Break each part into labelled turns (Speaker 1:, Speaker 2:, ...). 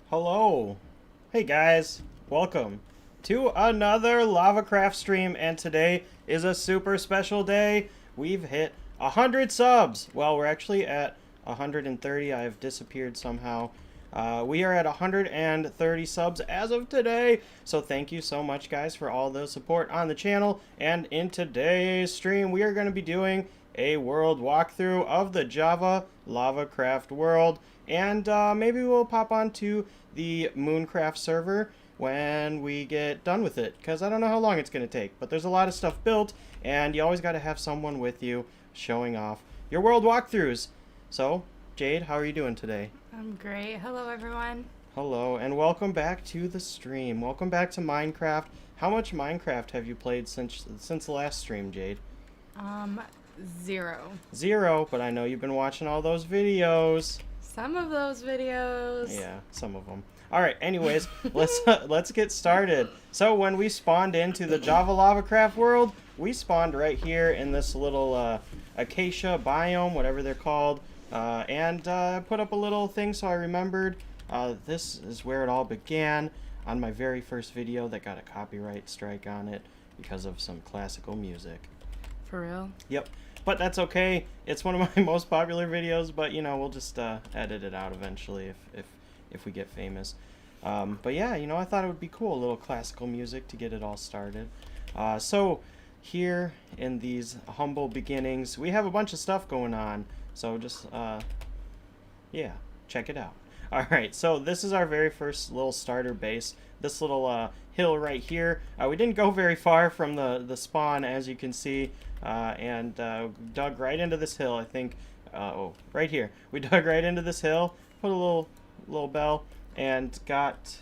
Speaker 1: Hello. Hey guys. Welcome to another LavaCraft stream, and today is a super special day. We've hit 100 subs. Well, we're actually at 130. I've disappeared somehow. We are at 130 subs as of today. So thank you so much, guys, for all the support on the channel. And in today's stream, we are going to be doing a world walkthrough of the Java LavaCraft world. And maybe we'll pop onto the Mooncraft server when we get done with it, because I don't know how long it's going to take. But there's a lot of stuff built, and you always got to have someone with you showing off your world walkthroughs. So, Jade, how are you doing today?
Speaker 2: I'm great. Hello, everyone.
Speaker 1: Hello, and welcome back to the stream. Welcome back to Minecraft. How much Minecraft have you played since the last stream, Jade?
Speaker 2: 0.
Speaker 1: 0, but I know you've been watching all those videos.
Speaker 2: Some of those videos.
Speaker 1: Yeah, some of them. All right. Anyways, let's get started. So when we spawned into the Java LavaCraft world, we spawned right here in this little acacia biome, whatever they're called, and put up a little thing so I remembered. This is where it all began on my very first video that got a copyright strike on it because of some classical music.
Speaker 2: For real?
Speaker 1: Yep. But that's okay. It's one of my most popular videos, but you know, we'll just edit it out eventually if we get famous. But yeah, you know, I thought it would be cool, a little classical music to get it all started. So here in these humble beginnings, we have a bunch of stuff going on. So just yeah, check it out. All right, so this is our very first little starter base. This little hill right here. We didn't go very far from the spawn, as you can see, and dug right into this hill. I think, oh, right here. We dug right into this hill, put a little bell, and got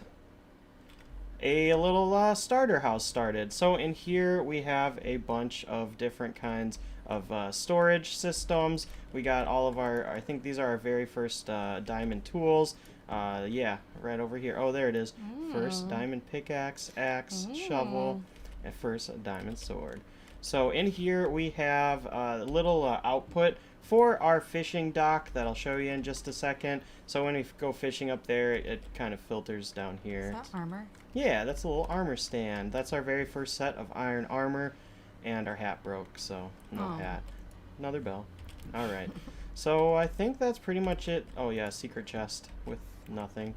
Speaker 1: a little starter house started. So in here we have a bunch of different kinds of storage systems. We got all of our, I think these are our very first diamond tools. Yeah, right over here. Oh, there it is. First diamond pickaxe, axe, shovel, and first a diamond sword. So in here we have a little output for our fishing dock that I'll show you in just a second. So when we go fishing up there, it kind of filters down here.
Speaker 2: Is that armor?
Speaker 1: Yeah, that's a little armor stand. That's our very first set of iron armor, and our hat broke, so no hat. Another bell. All right. So I think that's pretty much it. Oh yeah, secret chest with nothing.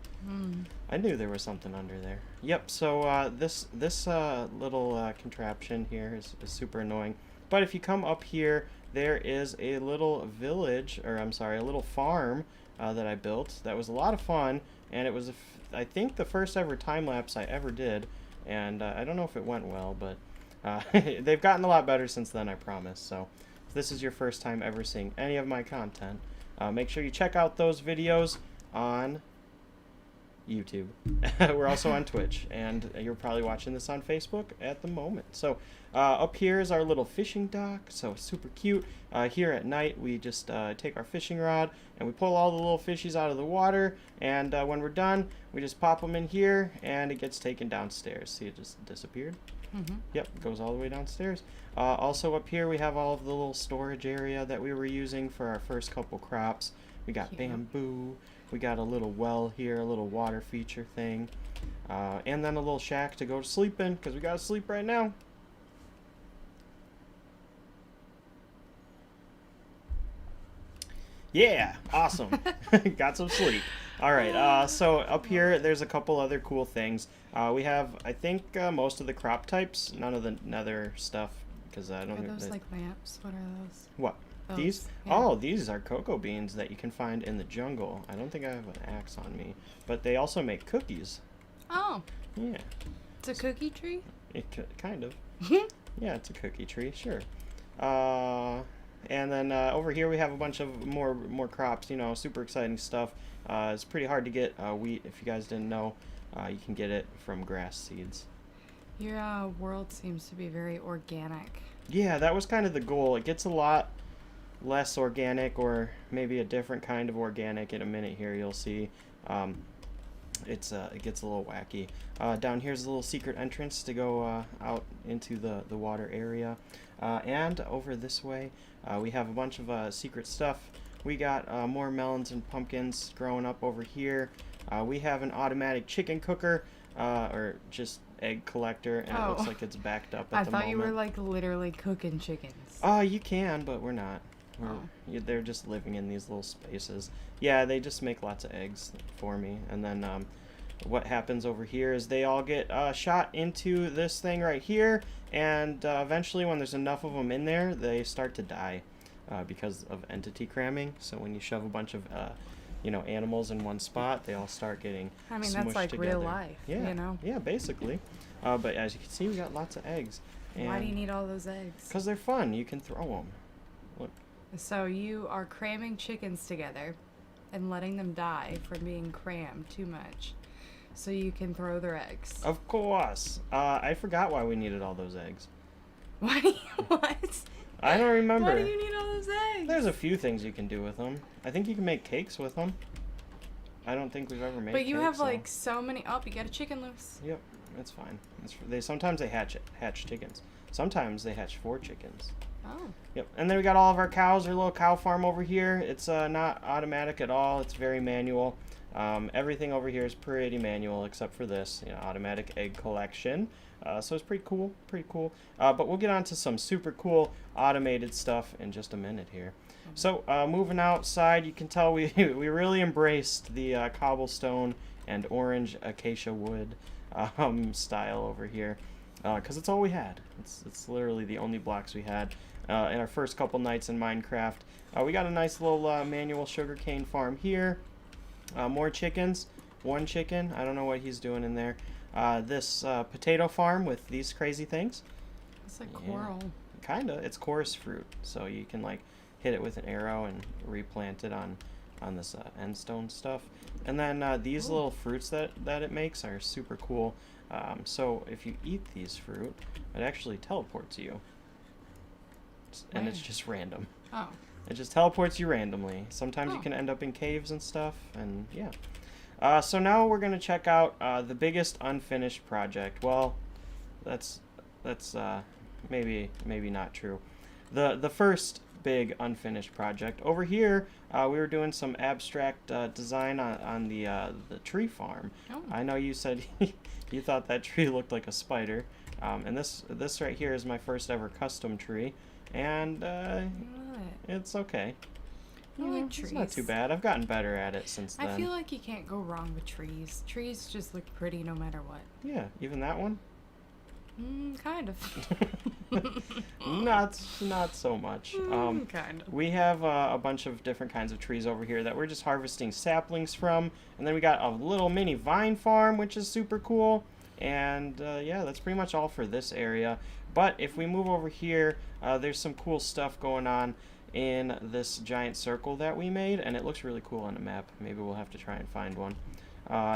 Speaker 1: I knew there was something under there. Yep. So this little contraption here is super annoying. But if you come up here, there is a little village, or I'm sorry, a little farm that I built. That was a lot of fun, and it was I think the first ever time lapse I ever did. And I don't know if it went well, but they've gotten a lot better since then, I promise. So if this is your first time ever seeing any of my content, make sure you check out those videos on YouTube. We're also on Twitch, and you're probably watching this on Facebook at the moment. So up here is our little fishing dock, so super cute. Here at night we just take our fishing rod and we pull all the little fishies out of the water, and when we're done we just pop them in here and it gets taken downstairs. See, it just disappeared. Yep, goes all the way downstairs. Also up here we have all of the little storage area that we were using for our first couple crops. We got bamboo. We got a little well here, a little water feature thing, and then a little shack to go to sleep in, because we got to sleep right now. Yeah, awesome. Got some sleep. All right, so up here, there's a couple other cool things. We have, I think, most of the crop types, none of the nether stuff, because I don't know.
Speaker 2: Are those like lamps? What are those?
Speaker 1: What? These? Yeah. Oh, these are cocoa beans that you can find in the jungle. I don't think I have an axe on me, but they also make cookies.
Speaker 2: Oh.
Speaker 1: Yeah.
Speaker 2: It's a cookie tree?
Speaker 1: Kind of. Yeah, it's a cookie tree, sure. And then over here we have a bunch of more crops, you know, super exciting stuff. It's pretty hard to get wheat, if you guys didn't know. You can get it from grass seeds.
Speaker 2: Your world seems to be very organic.
Speaker 1: Yeah, that was kind of the goal. It gets a lot less organic, or maybe a different kind of organic in a minute here. You'll see it gets a little wacky. Down here's a little secret entrance to go out into the water area, and over this way we have a bunch of secret stuff. We got more melons and pumpkins growing up over here. We have an automatic chicken cooker, or just egg collector, and it looks like it's backed up at the moment.
Speaker 2: I thought you were like literally cooking chickens.
Speaker 1: You can, but we're not. They're just living in these little spaces. Yeah, they just make lots of eggs for me, and then what happens over here is they all get shot into this thing right here, and eventually when there's enough of them in there, they start to die because of entity cramming. So when you shove a bunch of animals in one spot, they all start getting smushed
Speaker 2: that's like
Speaker 1: together.
Speaker 2: real life,
Speaker 1: Yeah, yeah, basically. But as you can see, we got lots of eggs. And
Speaker 2: why do you need all those eggs?
Speaker 1: Because they're fun. You can throw them. Look.
Speaker 2: So you are cramming chickens together and letting them die from being crammed too much so you can throw their eggs.
Speaker 1: Of course. I forgot why we needed all those eggs.
Speaker 2: What?
Speaker 1: I don't remember.
Speaker 2: Why do you need all those eggs?
Speaker 1: There's a few things you can do with them. I think you can make cakes with them. I don't think we've ever made cakes.
Speaker 2: But you have like so many. Oh, you got a chicken loose.
Speaker 1: Yep, that's fine. Sometimes they hatch chickens. Sometimes they hatch 4 chickens.
Speaker 2: Oh.
Speaker 1: Yep, and then we got all of our cows, our little cow farm over here. It's not automatic at all. It's very manual. Everything over here is pretty manual except for this, automatic egg collection. So it's pretty cool, but we'll get on to some super cool automated stuff in just a minute here. So moving outside, you can tell we really embraced the cobblestone and orange acacia wood style over here, because it's all we had. It's literally the only blocks we had in our first couple nights in Minecraft. We got a nice little manual sugarcane farm here. More chickens. 1 chicken. I don't know what he's doing in there. This potato farm with these crazy things.
Speaker 2: It's like coral.
Speaker 1: Kinda. It's chorus fruit, so you can like hit it with an arrow and replant it on this endstone stuff. And then these little fruits that it makes are super cool. So if you eat these fruit, it actually teleports you. And it's just random.
Speaker 2: Oh.
Speaker 1: It just teleports you randomly. Sometimes you can end up in caves and stuff, and yeah. So now we're gonna check out the biggest unfinished project. Well, that's maybe not true. The first big unfinished project over here. We were doing some abstract design on the tree farm.
Speaker 2: Oh.
Speaker 1: I know you said you thought that tree looked like a spider, and this right here is my first ever custom tree, and it's okay.
Speaker 2: Trees.
Speaker 1: It's not too bad. I've gotten better at it since then.
Speaker 2: I feel like you can't go wrong with trees. Trees just look pretty no matter what.
Speaker 1: Yeah, even that one?
Speaker 2: Kind of.
Speaker 1: Not so much.
Speaker 2: Kind of.
Speaker 1: We have a bunch of different kinds of trees over here that we're just harvesting saplings from. And then we got a little mini vine farm, which is super cool. And yeah, that's pretty much all for this area. But if we move over here, there's some cool stuff going on in this giant circle that we made, and it looks really cool on a map. Maybe we'll have to try and find one.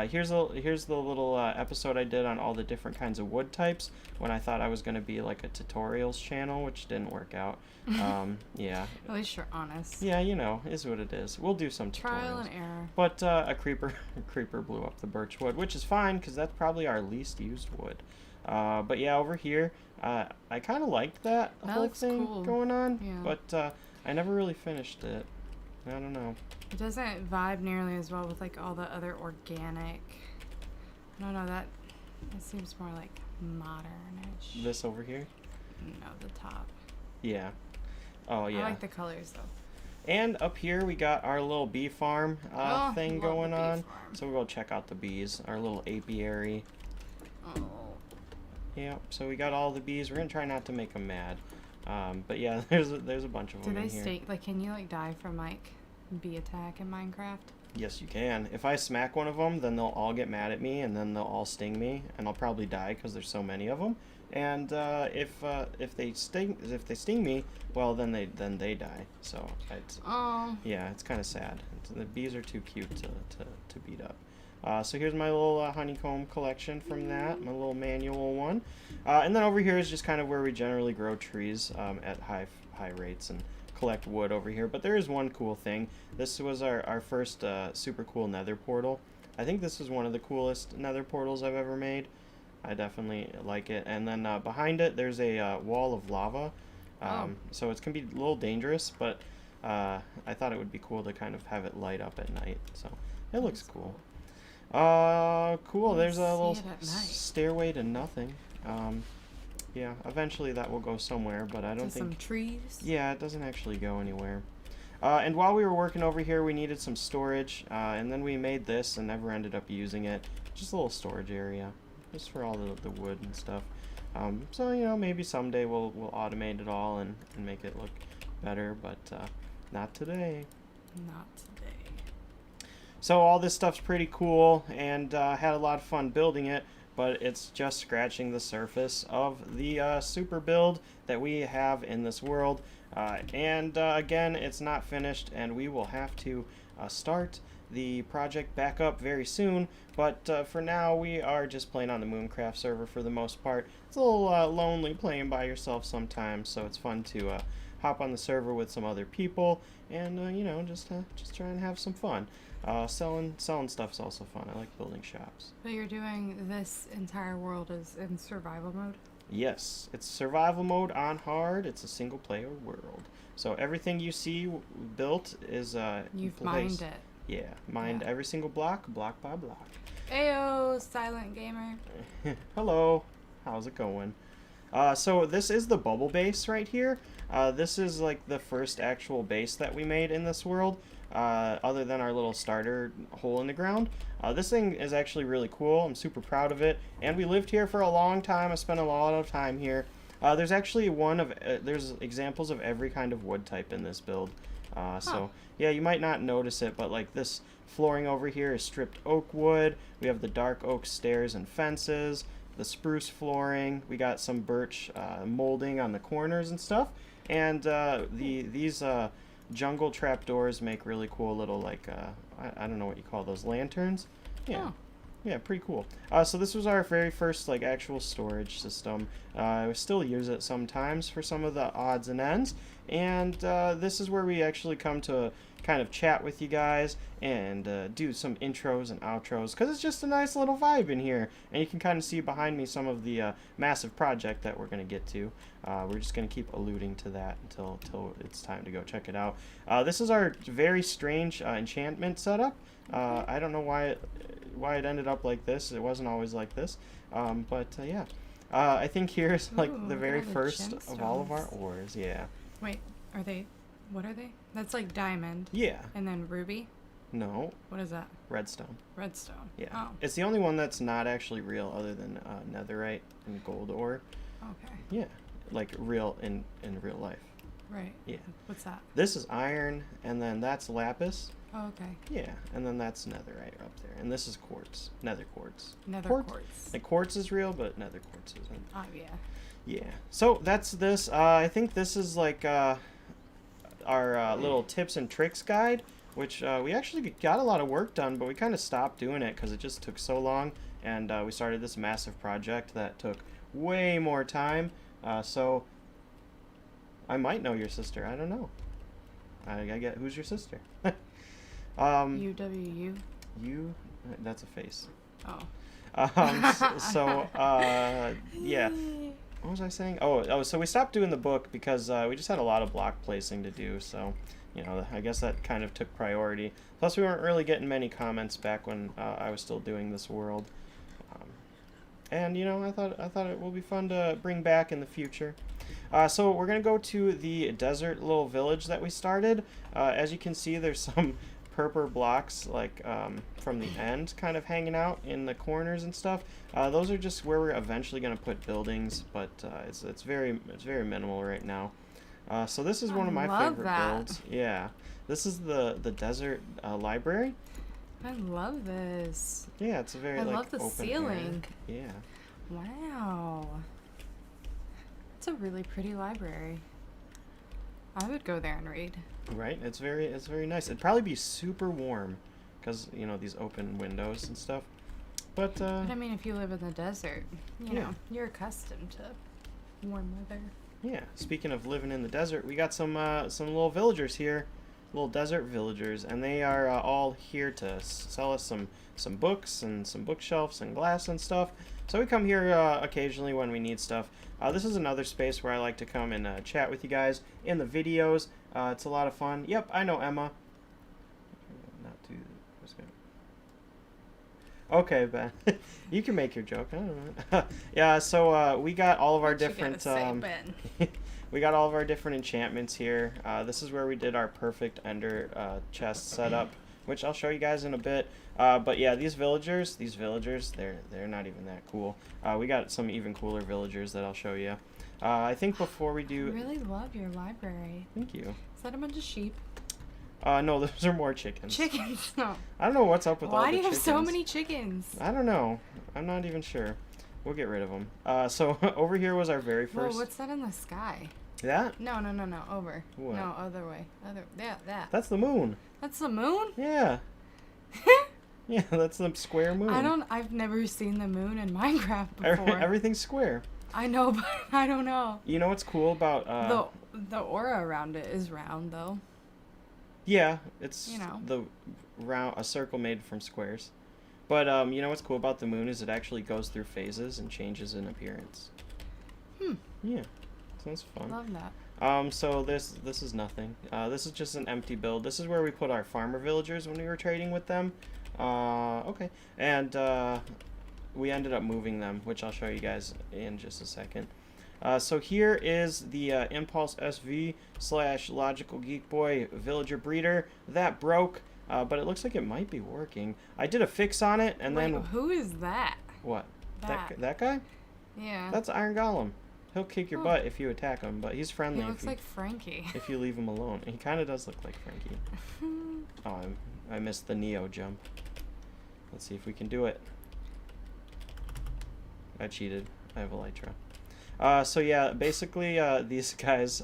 Speaker 1: Here's the little episode I did on all the different kinds of wood types when I thought I was going to be like a tutorials channel, which didn't work out. Yeah.
Speaker 2: At least you're honest.
Speaker 1: Yeah, is what it is. We'll do some tutorials.
Speaker 2: Trial and error.
Speaker 1: But a creeper blew up the birch wood, which is fine because that's probably our least used wood. But yeah, over here, I kind of liked that whole thing
Speaker 2: cool.
Speaker 1: going on,
Speaker 2: Yeah.
Speaker 1: but I never really finished it. I don't know.
Speaker 2: It doesn't vibe nearly as well with like all the other organic. I don't know, that seems more like modern-ish.
Speaker 1: This over here?
Speaker 2: No, the top.
Speaker 1: Yeah. Oh yeah.
Speaker 2: I like the colors though.
Speaker 1: And up here we got our little bee farm thing going on.
Speaker 2: Farm.
Speaker 1: So we'll go check out the bees, our little apiary.
Speaker 2: Oh.
Speaker 1: Yeah, so we got all the bees. We're gonna try not to make them mad. But yeah, there's a bunch of them in here.
Speaker 2: Do they stay, like, can you like die from like bee attack in Minecraft?
Speaker 1: Yes, you can. If I smack one of them, then they'll all get mad at me, and then they'll all sting me, and I'll probably die because there's so many of them. And if they sting me, well, then they die. So yeah, it's kind of sad. The bees are too cute to beat up. So here's my little honeycomb collection from that, my little manual one. And then over here is just kind of where we generally grow trees at high rates and collect wood over here. But there is one cool thing. This was our first super cool nether portal. I think this is one of the coolest nether portals I've ever made. I definitely like it. And then behind it, there's a wall of lava. So it's going to be a little dangerous, but I thought it would be cool to kind of have it light up at night. So it looks cool. Cool. There's a little
Speaker 2: See it at night.
Speaker 1: stairway to nothing. Yeah, eventually that will go somewhere, but I don't
Speaker 2: To
Speaker 1: think...
Speaker 2: some trees.
Speaker 1: Yeah, it doesn't actually go anywhere. And while we were working over here, we needed some storage, and then we made this and never ended up using it. Just a little storage area, just for all the wood and stuff. So, you know, maybe someday we'll automate it all and make it look better, but not today.
Speaker 2: Not today.
Speaker 1: So all this stuff's pretty cool, and had a lot of fun building it, but it's just scratching the surface of the super build that we have in this world. Again, it's not finished, and we will have to start the project back up very soon, but for now we are just playing on the Mooncraft server for the most part. It's a little lonely playing by yourself sometimes, so it's fun to hop on the server with some other people and you know, just try and have some fun. Selling stuff's also fun. I like building shops.
Speaker 2: But you're doing this entire world is in survival mode?
Speaker 1: Yes, it's survival mode on hard. It's a single player world. So everything you see built is
Speaker 2: You've
Speaker 1: placed.
Speaker 2: mined it.
Speaker 1: Yeah, mined
Speaker 2: Yeah.
Speaker 1: every single block by block.
Speaker 2: Ayo, silent gamer.
Speaker 1: Hello, how's it going? So this is the bubble base right here. This is like the first actual base that we made in this world, other than our little starter hole in the ground. This thing is actually really cool. I'm super proud of it, and we lived here for a long time. I spent a lot of time here. There's actually there's examples of every kind of wood type in this build. So yeah, you might not notice it, but like this flooring over here is stripped oak wood. We have the dark oak stairs and fences, the spruce flooring. We got some birch molding on the corners and stuff. And these jungle trapdoors make really cool little, like, I don't know what you call those, lanterns? Yeah.
Speaker 2: Oh.
Speaker 1: Yeah, pretty cool. So this was our very first, like, actual storage system. We still use it sometimes for some of the odds and ends. And this is where we actually come to kind of chat with you guys and do some intros and outros, because it's just a nice little vibe in here. And you can kind of see behind me some of the massive project that we're going to get to. We're just going to keep alluding to that until it's time to go check it out. This is our very strange enchantment setup. I don't know why it ended up like this. It wasn't always like this. Yeah. I think here's like
Speaker 2: Ooh,
Speaker 1: the
Speaker 2: look
Speaker 1: very
Speaker 2: at all the
Speaker 1: first of all of our
Speaker 2: gemstones.
Speaker 1: ores. Yeah.
Speaker 2: Wait, what are they? That's like diamond.
Speaker 1: Yeah.
Speaker 2: And then ruby?
Speaker 1: No.
Speaker 2: What is that?
Speaker 1: Redstone.
Speaker 2: Redstone.
Speaker 1: Yeah.
Speaker 2: Oh,
Speaker 1: It's the only one that's not actually real other than netherite and gold ore.
Speaker 2: okay.
Speaker 1: Yeah. Like real in real life.
Speaker 2: Right.
Speaker 1: Yeah.
Speaker 2: What's that?
Speaker 1: This is iron, and then that's lapis.
Speaker 2: Oh, okay.
Speaker 1: Yeah. And then that's netherite up there. And this is quartz. Nether quartz.
Speaker 2: Nether
Speaker 1: Quartz.
Speaker 2: quartz.
Speaker 1: Like quartz is real, but nether quartz isn't.
Speaker 2: Oh, yeah.
Speaker 1: Yeah. So that's this. I think this is like our little tips and tricks guide, which we actually got a lot of work done, but we kind of stopped doing it because it just took so long, and we started this massive project that took way more time. So I might know your sister. I don't know. I get who's your sister.
Speaker 2: UWU.
Speaker 1: You. That's a face.
Speaker 2: Oh.
Speaker 1: Yeah. What was I saying? Oh, so we stopped doing the book because we just had a lot of block placing to do, so, you know, I guess that kind of took priority. Plus, we weren't really getting many comments back when I was still doing this world. And, you know, I thought it will be fun to bring back in the future. So we're going to go to the desert little village that we started. As you can see, there's some purple blocks like from the end kind of hanging out in the corners and stuff. Those are just where we're eventually going to put buildings, but it's very minimal right now. So this is one of my favorite builds. Yeah, this is the desert library.
Speaker 2: I love this.
Speaker 1: Yeah, it's a very
Speaker 2: I
Speaker 1: like
Speaker 2: love the
Speaker 1: open
Speaker 2: ceiling.
Speaker 1: area. Yeah.
Speaker 2: Wow. It's a really pretty library. I would go there and read.
Speaker 1: Right, it's very nice. It'd probably be super warm, because you know these open windows and stuff. But
Speaker 2: I mean, if you live in the desert, you
Speaker 1: Yeah.
Speaker 2: know, you're accustomed to warm weather.
Speaker 1: yeah. Speaking of living in the desert, we got some little villagers here, little desert villagers, and they are all here to sell us some books and some bookshelves and glass and stuff. So we come here occasionally when we need stuff. This is another space where I like to come and chat with you guys in the videos. It's a lot of fun. Yep, I know Emma. Not too. Okay, Ben. You can make your joke. I don't know. Yeah, so we got all of our
Speaker 2: What you
Speaker 1: different
Speaker 2: gotta say, Ben?
Speaker 1: we got all of our different enchantments here. This is where we did our perfect ender chest setup, which I'll show you guys in a bit. But yeah, these villagers, they're not even that cool. We got some even cooler villagers that I'll show you. I think before we do...
Speaker 2: I really love your library.
Speaker 1: Thank you.
Speaker 2: Is that a bunch of sheep?
Speaker 1: No, those are more chickens.
Speaker 2: Chickens? No.
Speaker 1: I don't know what's up with all the chickens.
Speaker 2: Why do you have so many chickens?
Speaker 1: I don't know. I'm not even sure. We'll get rid of them. So over here was our very first...
Speaker 2: Whoa, what's that in the sky?
Speaker 1: That?
Speaker 2: No, over.
Speaker 1: What?
Speaker 2: No, other way. That.
Speaker 1: That's the moon.
Speaker 2: That's the moon?
Speaker 1: Yeah. Yeah, that's the square moon.
Speaker 2: I've never seen the moon in Minecraft before.
Speaker 1: Everything's square.
Speaker 2: I know, but I don't know.
Speaker 1: You know what's cool about...
Speaker 2: The aura around it is round, though.
Speaker 1: Yeah, it's
Speaker 2: You know.
Speaker 1: a circle made from squares. But you know what's cool about the moon is it actually goes through phases and changes in appearance. Yeah, sounds fun.
Speaker 2: Love that.
Speaker 1: So this is nothing. This is just an empty build. This is where we put our farmer villagers when we were trading with them. Okay, and we ended up moving them, which I'll show you guys in just a second. So here is the Impulse SV / Logical Geek Boy Villager Breeder. That broke, but it looks like it might be working. I did a fix on it, and
Speaker 2: Wait,
Speaker 1: then...
Speaker 2: who is that?
Speaker 1: What?
Speaker 2: That.
Speaker 1: That guy?
Speaker 2: Yeah.
Speaker 1: That's Iron Golem. He'll kick your butt if you attack him, but he's friendly.
Speaker 2: He looks like Frankie.
Speaker 1: If you leave him alone. He kind of does look like Frankie. Oh, I missed the Neo jump. Let's see if we can do it. I cheated. I have Elytra. So yeah, basically these guys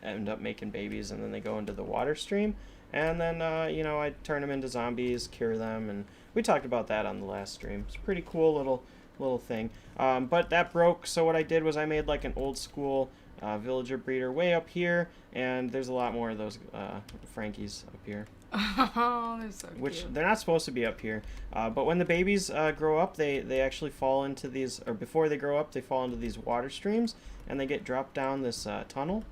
Speaker 1: end up making babies, and then they go into the water stream, and then you know, I turn them into zombies, cure them, and we talked about that on the last stream. It's a pretty cool little thing. But that broke, so what I did was I made like an old school villager breeder way up here, and there's a lot more of those Frankies up here.
Speaker 2: Oh, they're so
Speaker 1: Which
Speaker 2: cute.
Speaker 1: they're not supposed to be up here, but when the babies grow up, they actually fall into these, or before they grow up, they fall into these water streams, and they get dropped down this tunnel,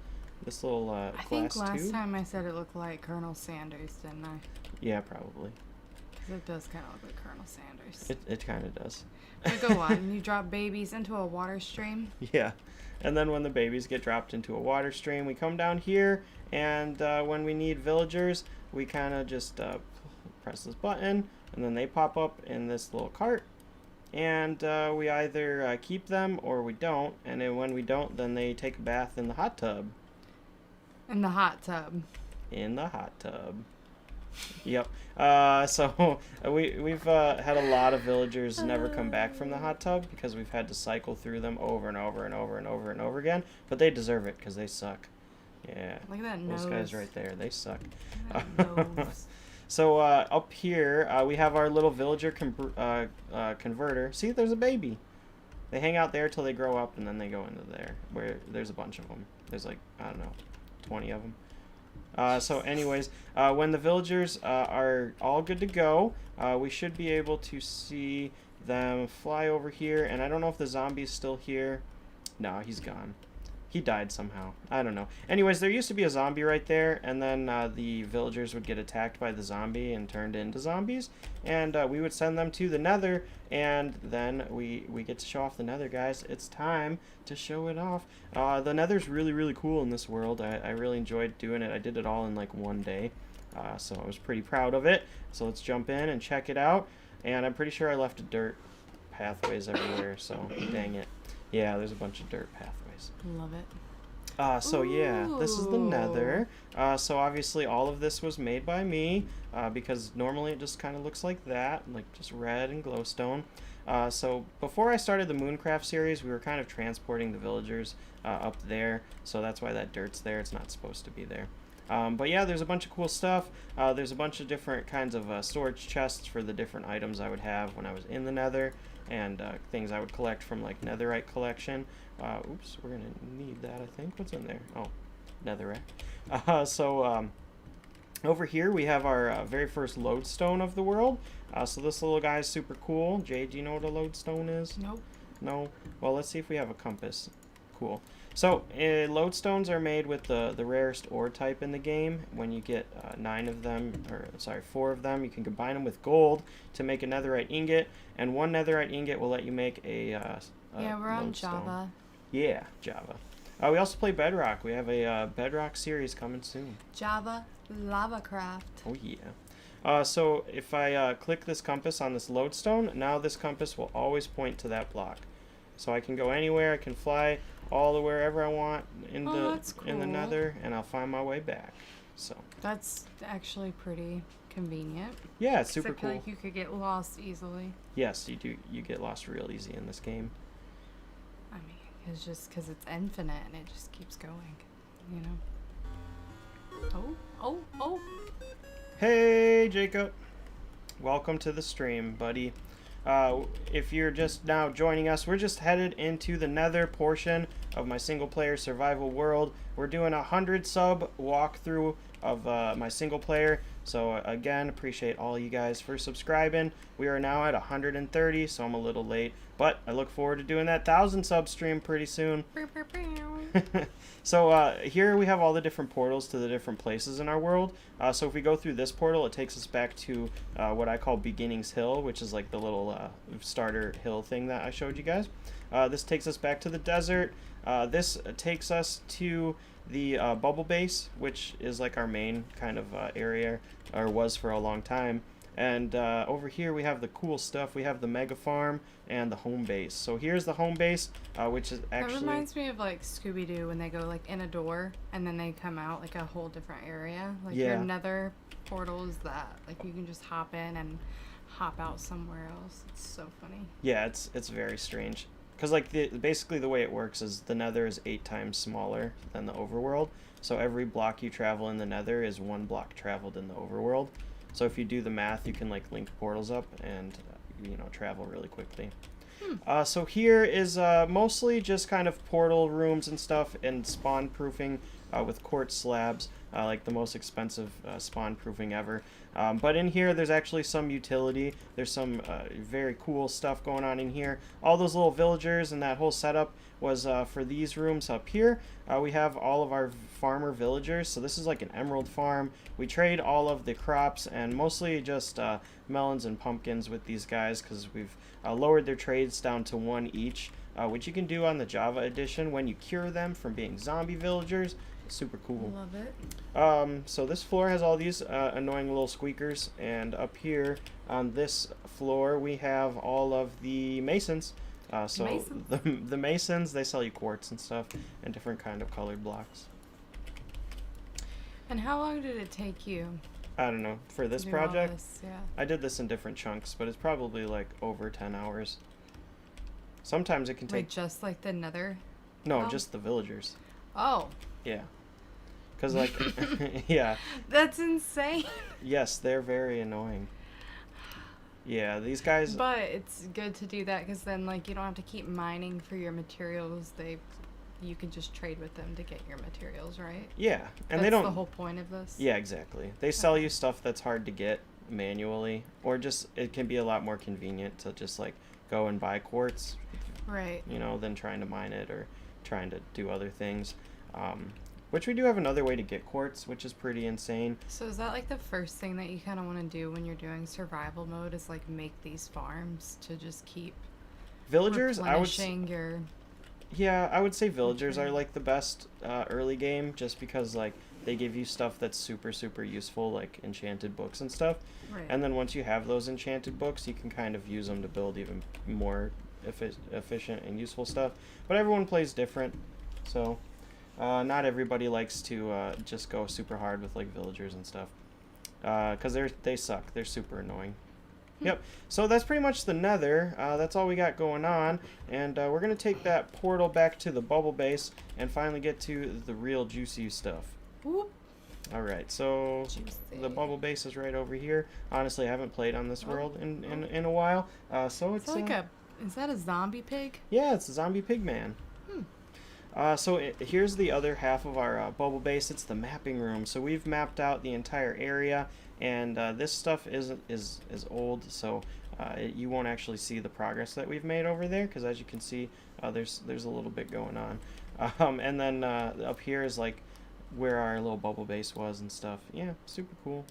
Speaker 1: this little
Speaker 2: I
Speaker 1: glass
Speaker 2: think last
Speaker 1: tube.
Speaker 2: time I said it looked like Colonel Sanders, didn't I?
Speaker 1: Yeah, probably.
Speaker 2: 'Cause it does kind of look like Colonel Sanders.
Speaker 1: It kind of does.
Speaker 2: But go on. You drop babies into a water stream.
Speaker 1: Yeah, and then when the babies get dropped into a water stream, we come down here, and when we need villagers, we kind of just press this button, and then they pop up in this little cart, and we either keep them or we don't, and then when we don't, then they take a bath in the hot tub.
Speaker 2: In the hot tub.
Speaker 1: In the hot tub. Yep. So we've had a lot of villagers never come back from the hot tub because we've had to cycle through them over and over and over and over and over again, but they deserve it because they suck. Yeah.
Speaker 2: Look at that
Speaker 1: Those
Speaker 2: nose.
Speaker 1: guys right there, they suck.
Speaker 2: That nose.
Speaker 1: So up here, we have our little villager converter. See, there's a baby. They hang out there till they grow up, and then they go into there, where there's a bunch of them. There's like, I don't know, 20 of them. So anyways, when the villagers are all good to go, we should be able to see them fly over here. And I don't know if the zombie's still here. No, he's gone. He died somehow. I don't know. Anyways, there used to be a zombie right there, and then the villagers would get attacked by the zombie and turned into zombies, and we would send them to the nether, and then we get to show off the nether, guys. It's time to show it off. The nether's really, really cool in this world. I really enjoyed doing it. I did it all in like one day, so I was pretty proud of it. So let's jump in and check it out, and I'm pretty sure I left dirt pathways everywhere, so dang it. Yeah, there's a bunch of dirt pathways.
Speaker 2: Love it.
Speaker 1: So yeah, this is the nether. So obviously all of this was made by me, because normally it just kind of looks like that, like just red and glowstone. So before I started the Mooncraft series, we were kind of transporting the villagers up there, so that's why that dirt's there. It's not supposed to be there. But yeah, there's a bunch of cool stuff. There's a bunch of different kinds of storage chests for the different items I would have when I was in the nether, and things I would collect from like netherite collection. Oops, we're gonna need that, I think. What's in there? Oh, netherrack. So over here we have our very first lodestone of the world. So this little guy is super cool. Jay, do you know what a lodestone is?
Speaker 2: Nope.
Speaker 1: No? Well, let's see if we have a compass. Cool. So, lodestones are made with the rarest ore type in the game. When you get 9 of them, or sorry, 4 of them, you can combine them with gold to make a netherite ingot, and 1 netherite ingot will let you make a
Speaker 2: yeah, we're on
Speaker 1: lodestone.
Speaker 2: Java.
Speaker 1: Yeah, Java. We also play Bedrock. We have a Bedrock series coming soon.
Speaker 2: Java LavaCraft.
Speaker 1: Oh, yeah. So if I click this compass on this lodestone, now this compass will always point to that block. So I can go anywhere. I can fly all the wherever I want in
Speaker 2: that's cool.
Speaker 1: in the nether, and I'll find my way back. So
Speaker 2: That's actually pretty convenient.
Speaker 1: yeah, it's super
Speaker 2: I feel
Speaker 1: cool.
Speaker 2: like you could get lost easily.
Speaker 1: Yes, you do. You get lost real easy in this game.
Speaker 2: I mean, it's just because it's infinite and it just keeps going, you know? Oh.
Speaker 1: Hey, Jacob. Welcome to the stream, buddy. If you're just now joining us, we're just headed into the nether portion of my single player survival world. We're doing a 100 sub walkthrough of my single player. So again, appreciate all you guys for subscribing. We are now at 130, so I'm a little late, but I look forward to doing that 1,000 sub stream pretty soon. So here we have all the different portals to the different places in our world. So if we go through this portal, it takes us back to what I call Beginnings Hill, which is like the little starter hill thing that I showed you guys. This takes us back to the desert. This takes us to the bubble base, which is like our main kind of area, or was for a long time. And over here we have the cool stuff. We have the mega farm and the home base. So here's the home base, which is actually...
Speaker 2: That reminds me of like Scooby-Doo when they go like in a door and then they come out like a whole different area. Like your nether portal is that. Like you can just hop in and hop out somewhere else. It's so funny.
Speaker 1: Yeah, it's very strange. Because like basically the way it works is the nether is 8 times smaller than the overworld. So every block you travel in the nether is 1 block traveled in the overworld. So if you do the math, you can like link portals up and travel really quickly. So here is mostly just kind of portal rooms and stuff and spawn proofing with quartz slabs, like the most expensive spawn proofing ever. But in here, there's actually some utility. There's some very cool stuff going on in here. All those little villagers and that whole setup was for these rooms up here. We have all of our farmer villagers. So this is like an emerald farm. We trade all of the crops and mostly just melons and pumpkins with these guys because we've lowered their trades down to 1 each, which you can do on the Java edition when you cure them from being zombie villagers. Super cool.
Speaker 2: Love it.
Speaker 1: So this floor has all these annoying little squeakers, and up here on this floor we have all of the masons. The masons, they sell you quartz and stuff and different kind of colored blocks.
Speaker 2: And how long did it take you?
Speaker 1: I don't know, for this
Speaker 2: to do all
Speaker 1: project?
Speaker 2: this? Yeah.
Speaker 1: I did this in different chunks, but it's probably like over 10 hours. Sometimes it can take...
Speaker 2: Wait, just like the nether?
Speaker 1: No,
Speaker 2: Oh.
Speaker 1: just the villagers.
Speaker 2: Oh.
Speaker 1: Yeah. Because like, yeah.
Speaker 2: That's insane.
Speaker 1: Yes, they're very annoying. Yeah, these guys...
Speaker 2: But it's good to do that because then like you don't have to keep mining for your materials. You can just trade with them to get your materials, right?
Speaker 1: Yeah, and
Speaker 2: That's
Speaker 1: they don't...
Speaker 2: the whole point of this?
Speaker 1: Yeah, exactly. They sell you stuff that's hard to get manually, or just it can be a lot more convenient to just like go and buy quartz,
Speaker 2: Right.
Speaker 1: than trying to mine it or trying to do other things. Which we do have another way to get quartz, which is pretty insane.
Speaker 2: So is that like the first thing that you kind of want to do when you're doing survival mode is like make these farms to just keep
Speaker 1: Villagers,
Speaker 2: replenishing your...
Speaker 1: Yeah, I would say villagers are like the best early game, just because like they give you stuff that's super, super useful, like enchanted books and stuff.
Speaker 2: Right.
Speaker 1: And then once you have those enchanted books, you can kind of use them to build even more efficient and useful stuff. But everyone plays different, so not everybody likes to just go super hard with like villagers and stuff, because they suck. They're super annoying. Yep, so that's pretty much the nether. That's all we got going on, and we're going to take that portal back to the bubble base and finally get to the real juicy stuff.
Speaker 2: Whoop.
Speaker 1: Alright, so
Speaker 2: Juicy.
Speaker 1: the bubble base is right over here. Honestly, I haven't played on this world in a while, so it's...
Speaker 2: like is that a zombie pig?
Speaker 1: Yeah, it's a zombie pig man. Here's the other half of our bubble base. It's the mapping room. So we've mapped out the entire area, and this stuff is old, so you won't actually see the progress that we've made over there, because as you can see, there's a little bit going on. And then up here is like where our little bubble base was and stuff. Yeah, super cool.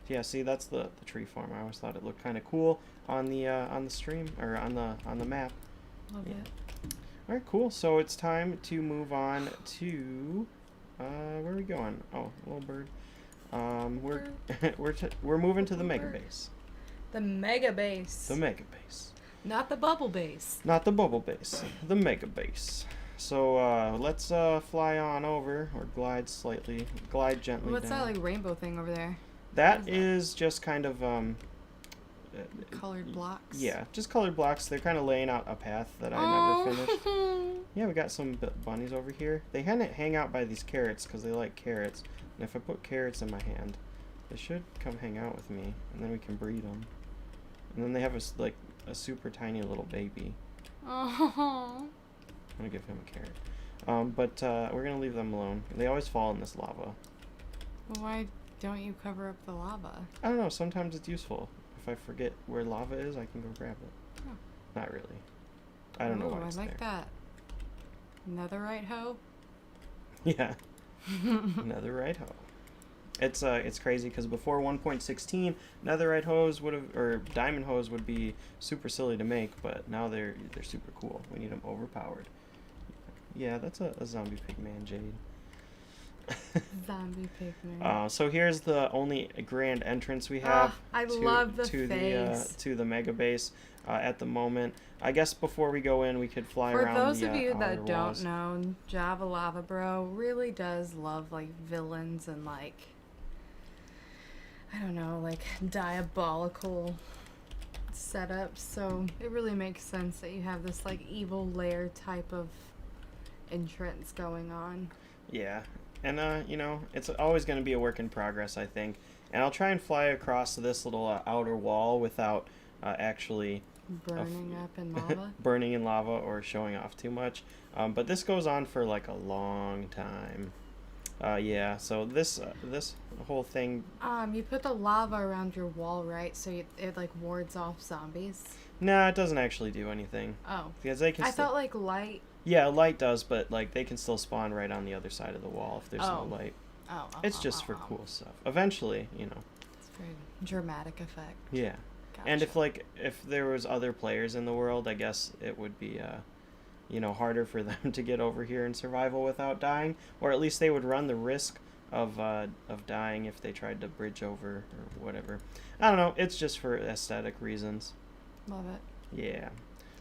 Speaker 1: Yeah, see, that's the tree farm. I always thought it looked kind of cool on the stream or on the map.
Speaker 2: Love
Speaker 1: Yeah.
Speaker 2: it.
Speaker 1: All right, cool. So it's time to move on to where are we going? Oh, little bird. We're moving to the mega base.
Speaker 2: The mega base.
Speaker 1: The mega base.
Speaker 2: Not the bubble base.
Speaker 1: Not the bubble base. The mega base. So let's fly on over or glide gently
Speaker 2: What's
Speaker 1: down.
Speaker 2: that like rainbow thing over there?
Speaker 1: That is just kind of
Speaker 2: Colored blocks.
Speaker 1: yeah, just colored blocks. They're kind of laying out a path that I never finished. Yeah, we got some bunnies over here. They hang out by these carrots because they like carrots. And if I put carrots in my hand, they should come hang out with me, and then we can breed them. And then they have a super tiny little baby.
Speaker 2: Oh.
Speaker 1: I'm gonna give him a carrot. But we're gonna leave them alone. They always fall in this lava.
Speaker 2: Well, why don't you cover up the lava?
Speaker 1: I don't know. Sometimes it's useful. If I forget where lava is, I can go grab it.
Speaker 2: Oh.
Speaker 1: Not really. I don't know why it's
Speaker 2: I like
Speaker 1: there.
Speaker 2: that. Netherite hoe?
Speaker 1: Yeah. Netherite hoe. It's crazy because before 1.16, netherite hose or diamond hose would be super silly to make, but now they're super cool. We need them overpowered. Yeah, that's a zombie pigman jade.
Speaker 2: Zombie pigman.
Speaker 1: So here's the only grand entrance we have.
Speaker 2: I love the face.
Speaker 1: To the mega base at the moment. I guess before we go in, we could fly
Speaker 2: For
Speaker 1: around.
Speaker 2: those
Speaker 1: the,
Speaker 2: of you that
Speaker 1: outer
Speaker 2: don't
Speaker 1: walls.
Speaker 2: know, Java Lava Bro really does love like villains and like I don't know, like diabolical setups. So it really makes sense that you have this like evil lair type of entrance going on.
Speaker 1: Yeah, and you know, it's always going to be a work in progress, I think. And I'll try and fly across this little outer wall without actually
Speaker 2: Burning up in lava.
Speaker 1: burning in lava or showing off too much. But this goes on for like a long time. Yeah, so this whole thing.
Speaker 2: You put the lava around your wall, right? So it like wards off zombies.
Speaker 1: Nah, it doesn't actually do anything.
Speaker 2: Oh.
Speaker 1: Because they can.
Speaker 2: I thought like light.
Speaker 1: Yeah, light does, but like they can still spawn right on the other side of the wall if there's no
Speaker 2: Oh.
Speaker 1: light.
Speaker 2: Oh.
Speaker 1: It's just for cool stuff. Eventually, you know.
Speaker 2: It's a very dramatic effect.
Speaker 1: Yeah.
Speaker 2: Gotcha.
Speaker 1: And if there was other players in the world, I guess it would be you know, harder for them to get over here in survival without dying, or at least they would run the risk of dying if they tried to bridge over or whatever. I don't know. It's just for aesthetic reasons.
Speaker 2: Love it.
Speaker 1: Yeah.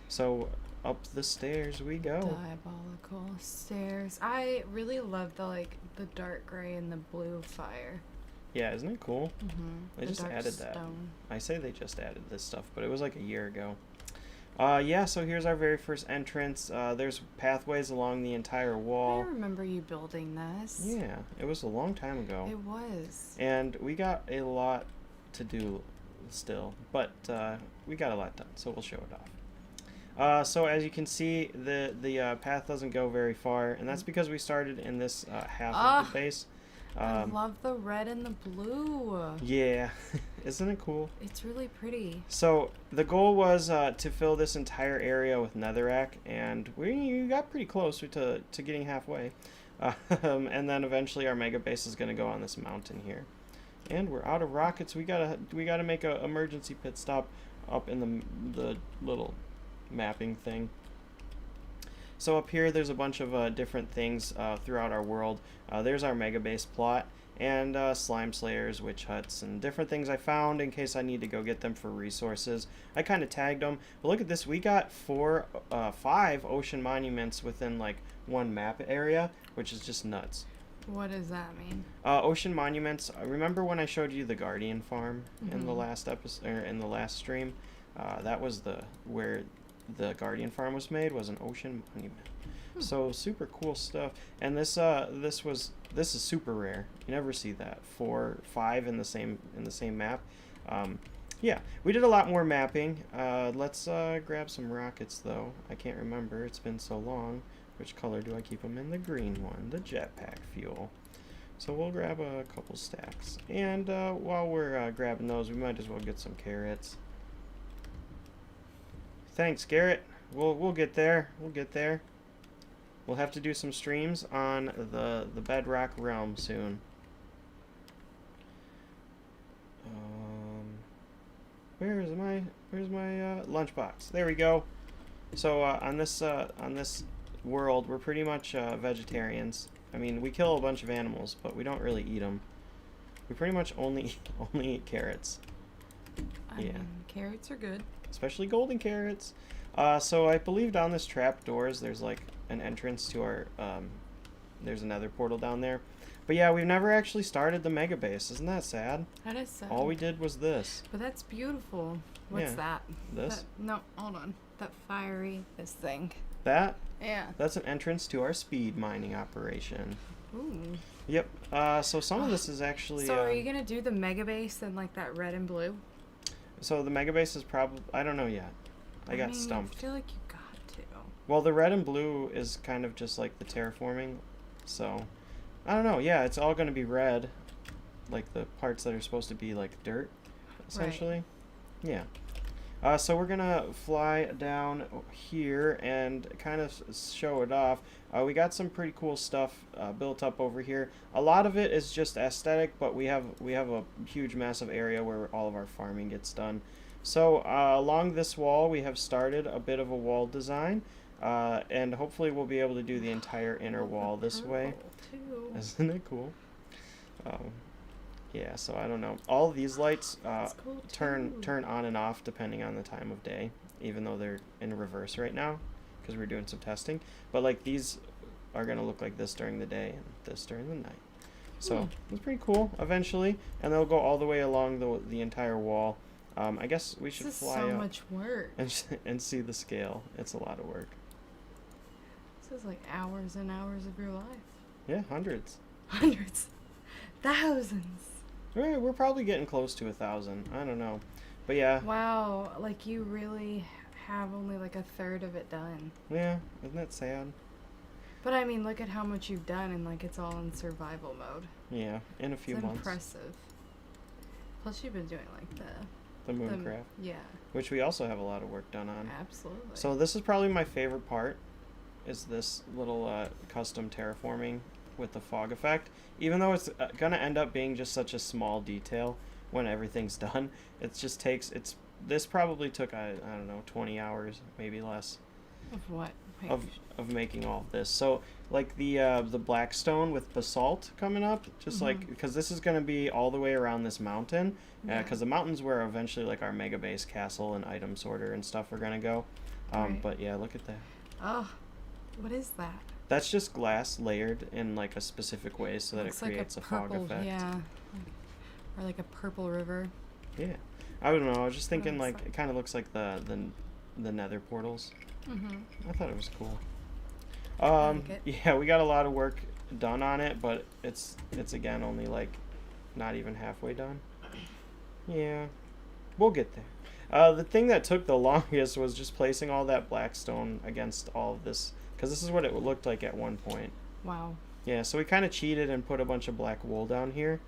Speaker 1: So up the stairs we go.
Speaker 2: Diabolical stairs. I really love the dark gray and the blue fire.
Speaker 1: Yeah, isn't it cool?
Speaker 2: Mm-hmm.
Speaker 1: They just added that.
Speaker 2: Stone.
Speaker 1: I say they just added this stuff, but it was like a year ago. Yeah, so here's our very first entrance. There's pathways along the entire wall.
Speaker 2: I remember you building this.
Speaker 1: Yeah, it was a long time ago.
Speaker 2: It was.
Speaker 1: And we got a lot to do still, but we got a lot done, so we'll show it off. So as you can see, the path doesn't go very far, and that's because we started in this half of the base.
Speaker 2: I love the red and the blue.
Speaker 1: Yeah, isn't it cool?
Speaker 2: It's really pretty.
Speaker 1: So the goal was to fill this entire area with netherrack, and we got pretty close to getting halfway. And then eventually our mega base is going to go on this mountain here. And we're out of rockets. We gotta make a emergency pit stop up in the little mapping thing. So up here, there's a bunch of different things throughout our world. There's our mega base plot, and slime slayers, witch huts, and different things I found in case I need to go get them for resources. I kind of tagged them. But look at this, we got 5 ocean monuments within like one map area, which is just nuts.
Speaker 2: What does that mean?
Speaker 1: Ocean monuments. Remember when I showed you the Guardian farm in the last episode, or in the last stream? That was where the Guardian farm was made, was an ocean monument. So super cool stuff. And this is super rare. You never see that. 5 in the same map. Yeah, we did a lot more mapping. Let's grab some rockets though. I can't remember. It's been so long. Which color do I keep them in? The green one, the jetpack fuel. So we'll grab a couple stacks. And while we're grabbing those, we might as well get some carrots. Thanks, Garrett. We'll get there. We'll get there. We'll have to do some streams on the Bedrock realm soon. Where's my lunchbox? There we go. So on this world, we're pretty much vegetarians. I mean, we kill a bunch of animals, but we don't really eat them. We pretty much only eat carrots.
Speaker 2: I mean, carrots are good.
Speaker 1: Especially golden carrots. So I believe down this trap doors, there's like an entrance to our there's another portal down there. But yeah, we've never actually started the mega base. Isn't that sad?
Speaker 2: That is sad.
Speaker 1: All we did was this.
Speaker 2: But that's beautiful. What's that?
Speaker 1: This?
Speaker 2: No, hold on. This thing.
Speaker 1: That?
Speaker 2: Yeah.
Speaker 1: That's an entrance to our speed mining operation.
Speaker 2: Ooh.
Speaker 1: Yep. So some of this is actually...
Speaker 2: So are you going to do the mega base in like that red and blue?
Speaker 1: So the mega base is probably... I don't know yet. I got stumped.
Speaker 2: I feel like you got to.
Speaker 1: Well, the red and blue is kind of just like the terraforming. So, I don't know. Yeah, it's all going to be red. Like the parts that are supposed to be like dirt, essentially. Right. Yeah. So we're going to fly down here and kind of show it off. We got some pretty cool stuff built up over here. A lot of it is just aesthetic, but we have a huge, massive area where all of our farming gets done. So along this wall, we have started a bit of a wall design, and hopefully we'll be able to do the entire inner wall this way.
Speaker 2: Too.
Speaker 1: Isn't it cool? Yeah, so I don't know. All these lights
Speaker 2: cool
Speaker 1: turn on and off depending on the time of day, even though they're in reverse right now because we're doing some testing. But like these are going to look like this during the day and this during the night. So it's pretty cool eventually, and they'll go all the way along the entire wall. I guess we should fly up.
Speaker 2: This is so much work.
Speaker 1: And see the scale. It's a lot of work.
Speaker 2: This is like hours and hours of your life.
Speaker 1: Yeah, hundreds.
Speaker 2: Hundreds. Thousands.
Speaker 1: We're probably getting close to 1,000. I don't know. But yeah.
Speaker 2: Wow, like you really have only like a third of it done.
Speaker 1: Yeah, isn't that sad?
Speaker 2: But I mean, look at how much you've done, and like it's all in survival mode.
Speaker 1: Yeah, in a few months.
Speaker 2: Impressive. Plus, you've been doing like
Speaker 1: the mooncraft.
Speaker 2: Yeah.
Speaker 1: Which we also have a lot of work done on.
Speaker 2: Absolutely.
Speaker 1: So this is probably my favorite part, is this little custom terraforming with the fog effect. Even though it's gonna end up being just such a small detail when everything's done, it just takes this probably took I don't know 20 hours, maybe less.
Speaker 2: Of what?
Speaker 1: Of making all of this. So like the black stone with basalt coming up, just like because this is gonna be all the way around this mountain, because the mountain's where eventually like our mega base castle and item sorter and stuff are gonna go.
Speaker 2: Right.
Speaker 1: But yeah, look at that.
Speaker 2: Oh, what is that?
Speaker 1: That's just glass layered in like a specific way so that it creates
Speaker 2: like
Speaker 1: a fog effect.
Speaker 2: Yeah. Or like a purple river.
Speaker 1: Yeah. I don't know. I was just thinking like it kind of looks like the nether portals. I thought it was cool. Yeah, we got a lot of work done on it, but it's again only like not even halfway done. Yeah. We'll get there. The thing that took the longest was just placing all that black stone against all of this, because this is what it looked like at one point.
Speaker 2: Wow.
Speaker 1: Yeah, so we kind of cheated and put a bunch of black wool down here,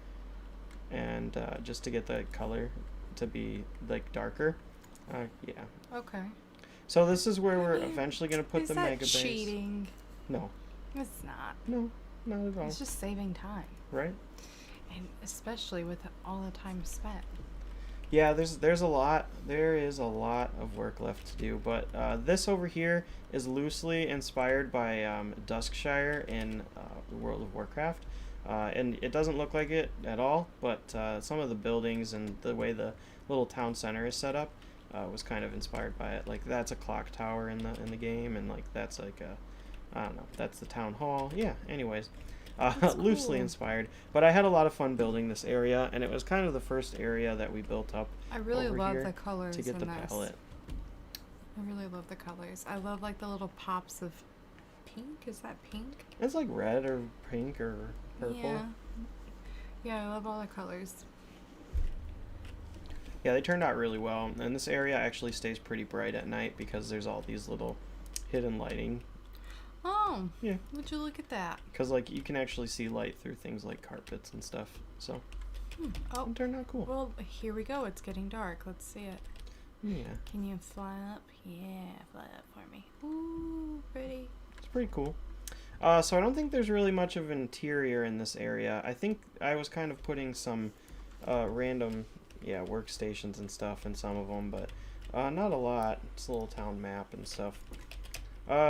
Speaker 1: and just to get the color to be like darker. Yeah.
Speaker 2: Okay.
Speaker 1: So this is where we're eventually gonna put the mega base.
Speaker 2: Is that cheating?
Speaker 1: No.
Speaker 2: It's not.
Speaker 1: No, not at all.
Speaker 2: It's just saving time.
Speaker 1: Right.
Speaker 2: And especially with all the time spent.
Speaker 1: Yeah, there is a lot of work left to do, but this over here is loosely inspired by Duskshire in World of Warcraft, and it doesn't look like it at all, but some of the buildings and the way the little town center is set up was kind of inspired by it. Like that's a clock tower in the game, and like that's like I don't know, that's the town hall. Yeah. Anyways. Loosely inspired, but I had a lot of fun building this area, and it was kind of the first area that we built up.
Speaker 2: I really
Speaker 1: over
Speaker 2: love
Speaker 1: here
Speaker 2: the colors
Speaker 1: to get the
Speaker 2: in this.
Speaker 1: palette.
Speaker 2: I really love the colors. I love like the little pops of pink. Is that pink?
Speaker 1: It's like red or pink or purple.
Speaker 2: Yeah. Yeah, I love all the colors.
Speaker 1: Yeah, they turned out really well, and this area actually stays pretty bright at night because there's all these little hidden lighting.
Speaker 2: Oh,
Speaker 1: yeah.
Speaker 2: Would you look at that?
Speaker 1: Because like you can actually see light through things like carpets and stuff. So
Speaker 2: oh,
Speaker 1: it turned out cool.
Speaker 2: Well, here we go. It's getting dark. Let's see it.
Speaker 1: Yeah.
Speaker 2: Can you fly up? Yeah, fly up for me. Ooh, pretty.
Speaker 1: It's pretty cool. So I don't think there's really much of an interior in this area. I think I was kind of putting some random, workstations and stuff in some of them, but not a lot. It's a little town map and stuff.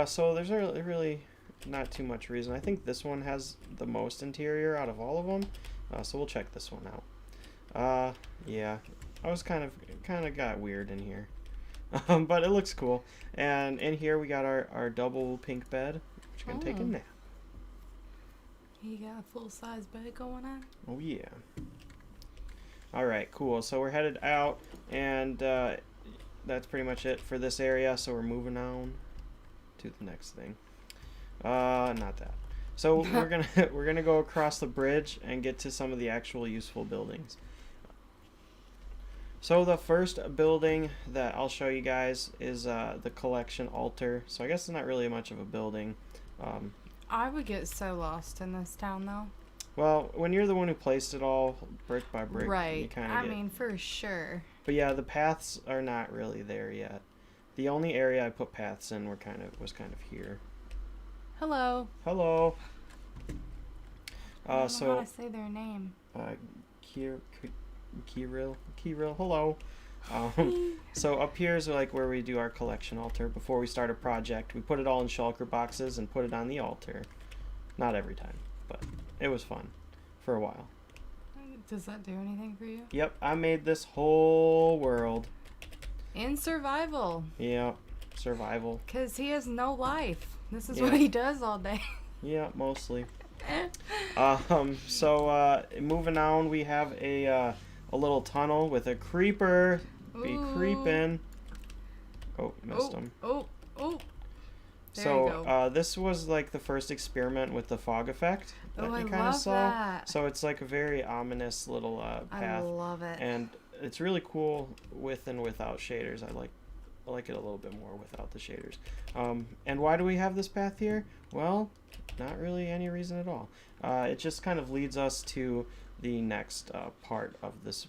Speaker 1: So there's really not too much reason. I think this one has the most interior out of all of them, so we'll check this one out. Yeah, I was kind of got weird in here, but it looks cool. And in here we got our double pink bed, which is gonna take a nap.
Speaker 2: You got a full-size bed going on?
Speaker 1: Oh yeah. All right, cool. So we're headed out, and that's pretty much it for this area. So we're moving on to the next thing. Not that. So we're gonna go across the bridge and get to some of the actual useful buildings. So the first building that I'll show you guys is the collection altar. So I guess it's not really much of a building.
Speaker 2: I would get so lost in this town, though.
Speaker 1: Well, when you're the one who placed it all brick by brick,
Speaker 2: right?
Speaker 1: You kind of
Speaker 2: I mean, for sure.
Speaker 1: But yeah, the paths are not really there yet. The only area I put paths in was kind of here.
Speaker 2: Hello.
Speaker 1: Hello.
Speaker 2: I don't know how to say their name.
Speaker 1: Kirill. Hello. So up here is like where we do our collection altar before we start a project. We put it all in shulker boxes and put it on the altar. Not every time, but it was fun for a while.
Speaker 2: Does that do anything for you?
Speaker 1: Yep, I made this whole world.
Speaker 2: In survival.
Speaker 1: Yep, survival.
Speaker 2: Because he has no life. This is what he does all day.
Speaker 1: Yeah, mostly. So moving on, we have a little tunnel with a creeper. Be creeping. Oh, missed him.
Speaker 2: Oh. There
Speaker 1: So
Speaker 2: you go.
Speaker 1: this was like the first experiment with the fog effect that you kind
Speaker 2: I
Speaker 1: of
Speaker 2: love
Speaker 1: saw.
Speaker 2: that.
Speaker 1: So it's like a very ominous little path.
Speaker 2: I love it.
Speaker 1: And it's really cool with and without shaders. I like it a little bit more without the shaders. And why do we have this path here? Well, not really any reason at all. It just kind of leads us to the next part of this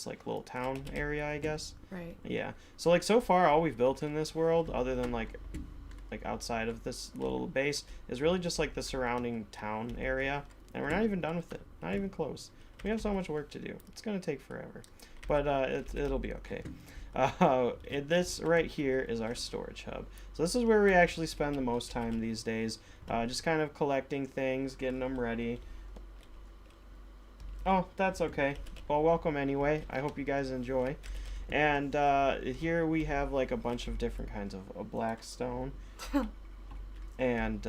Speaker 1: like little town area, I guess.
Speaker 2: Right.
Speaker 1: Yeah. So like so far, all we've built in this world, other than like outside of this little base, is really just like the surrounding town area, and we're not even done with it. Not even close. We have so much work to do. It's gonna take forever, but it'll be okay. This right here is our storage hub. So this is where we actually spend the most time these days, just kind of collecting things, getting them ready. Oh, that's okay. Well, welcome anyway. I hope you guys enjoy. And here we have like a bunch of different kinds of black stone and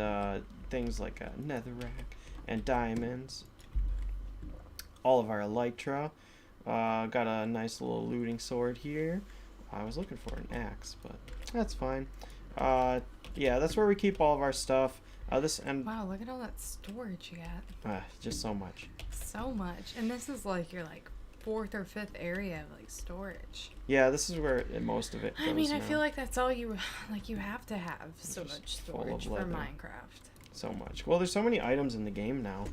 Speaker 1: things like a netherrack and diamonds. All of our elytra. Got a nice little looting sword here. I was looking for an axe, but that's fine. Yeah, that's where we keep all of our stuff.
Speaker 2: Wow, look at all that storage you got.
Speaker 1: Just so much.
Speaker 2: So much. And this is like your fourth or fifth area of storage.
Speaker 1: Yeah, this is where most of it goes.
Speaker 2: I mean, I
Speaker 1: now.
Speaker 2: feel like that's all you have to have so much storage for Minecraft.
Speaker 1: So much. Well, there's so many items in the game now.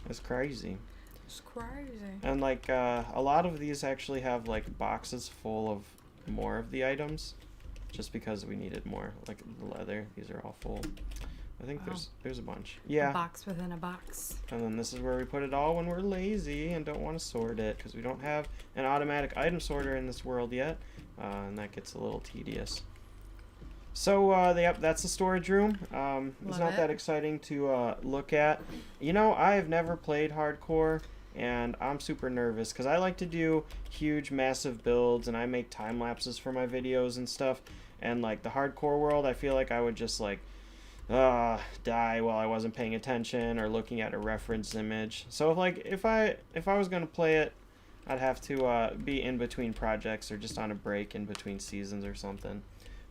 Speaker 1: It's crazy.
Speaker 2: It's crazy.
Speaker 1: And like a lot of these actually have like boxes full of more of the items, just because we needed more. Like the leather, these are all full. I think there's a bunch. Yeah.
Speaker 2: A box within a box.
Speaker 1: And then this is where we put it all when we're lazy and don't want to sort it, because we don't have an automatic item sorter in this world yet, and that gets a little tedious. So yep, that's the storage room. It's not that exciting to look at. You know, I have never played hardcore, and I'm super nervous because I like to do huge, massive builds, and I make time lapses for my videos and stuff. And like the hardcore world, I feel like I would just like die while I wasn't paying attention or looking at a reference image. So if I was gonna play it, I'd have to be in between projects or just on a break in between seasons or something.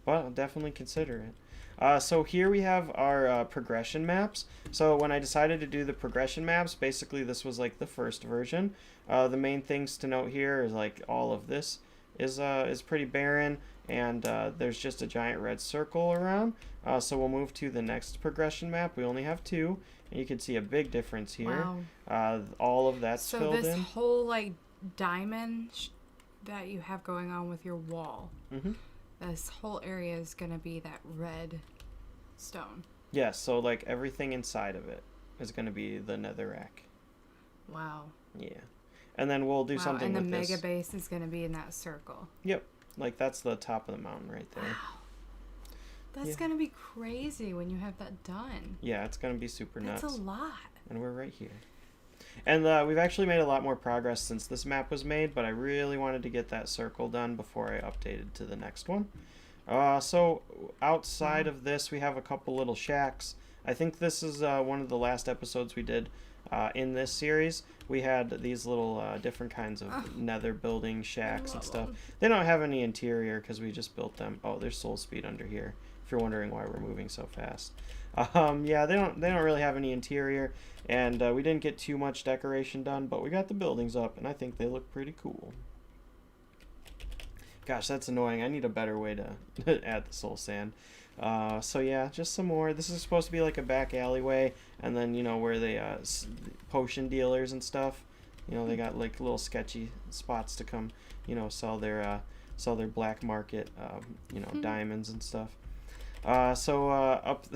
Speaker 1: But I'll definitely consider it. So here we have our progression maps. So when I decided to do the progression maps, basically this was like the first version. The main things to note here is like all of this is pretty barren, and there's just a giant red circle around. So we'll move to the next progression map. We only have 2, and you can see a big difference here.
Speaker 2: Wow.
Speaker 1: All of that's filled in.
Speaker 2: So this whole diamond that you have going on with your wall, this whole area is going to be that red stone.
Speaker 1: Yeah, so like everything inside of it is going to be the netherrack.
Speaker 2: Wow.
Speaker 1: Yeah. And then we'll do something with this.
Speaker 2: And the mega base is going to be in that circle.
Speaker 1: Yep. Like that's the top of the mountain right there.
Speaker 2: Wow. That's going to be crazy when you have that done.
Speaker 1: Yeah, it's going to be super nuts.
Speaker 2: That's a lot.
Speaker 1: And we're right here. And we've actually made a lot more progress since this map was made, but I really wanted to get that circle done before I updated to the next one. So outside of this, we have a couple little shacks. I think this is one of the last episodes we did in this series. We had these little different kinds of nether building shacks and stuff. They don't have any interior because we just built them. Oh, there's soul speed under here, if you're wondering why we're moving so fast. Yeah, they don't really have any interior, and we didn't get too much decoration done, but we got the buildings up, and I think they look pretty cool. Gosh, that's annoying. I need a better way to add the soul sand. So yeah, just some more. This is supposed to be like a back alleyway, and then you know where they potion dealers and stuff. You know, they got like little sketchy spots to come, you know, sell their black market, you know, diamonds and stuff. Up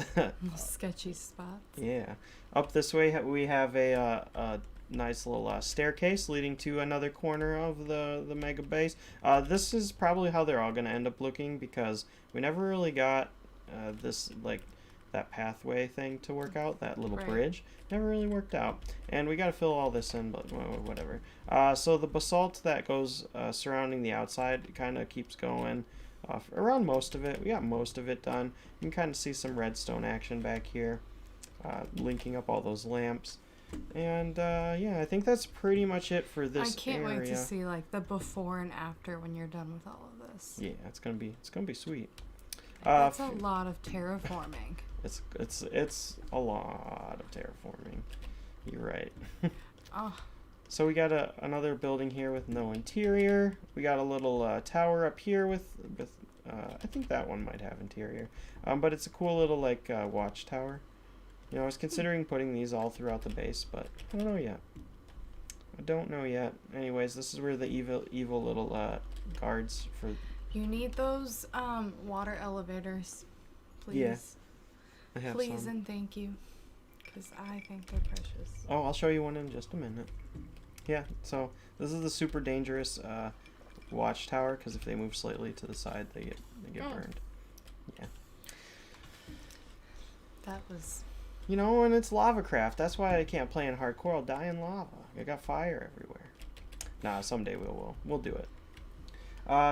Speaker 2: sketchy spots.
Speaker 1: Yeah, up this way we have a nice little staircase leading to another corner of the mega base. This is probably how they're all going to end up looking because we never really got this like that pathway thing to work out. That little bridge never really worked out, and we got to fill all this in, but whatever. So the basalt that goes surrounding the outside kind of keeps going. Around most of it. We got most of it done. You can kind of see some redstone action back here, linking up all those lamps. And yeah, I think that's pretty much it for this
Speaker 2: I can't
Speaker 1: area.
Speaker 2: wait to see like the before and after when you're done with all of this.
Speaker 1: Yeah, it's gonna be sweet.
Speaker 2: That's a lot of terraforming.
Speaker 1: It's a lot of terraforming. You're right.
Speaker 2: Oh.
Speaker 1: So we got another building here with no interior. We got a little tower up here with I think that one might have interior. But it's a cool little like watchtower. You know, I was considering putting these all throughout the base, but I don't know yet. Anyways, this is where the evil little guards for...
Speaker 2: You need those water elevators, please.
Speaker 1: Yeah, I have
Speaker 2: please
Speaker 1: some.
Speaker 2: And thank you, because I think they're precious.
Speaker 1: Oh, I'll show you one in just a minute. Yeah, so this is the super dangerous watchtower, because if they move slightly to the side, they get burned. Yeah.
Speaker 2: That was...
Speaker 1: You know, and it's LavaCraft. That's why I can't play in hardcore. I'll die in lava. I got fire everywhere. Nah, someday we'll do it.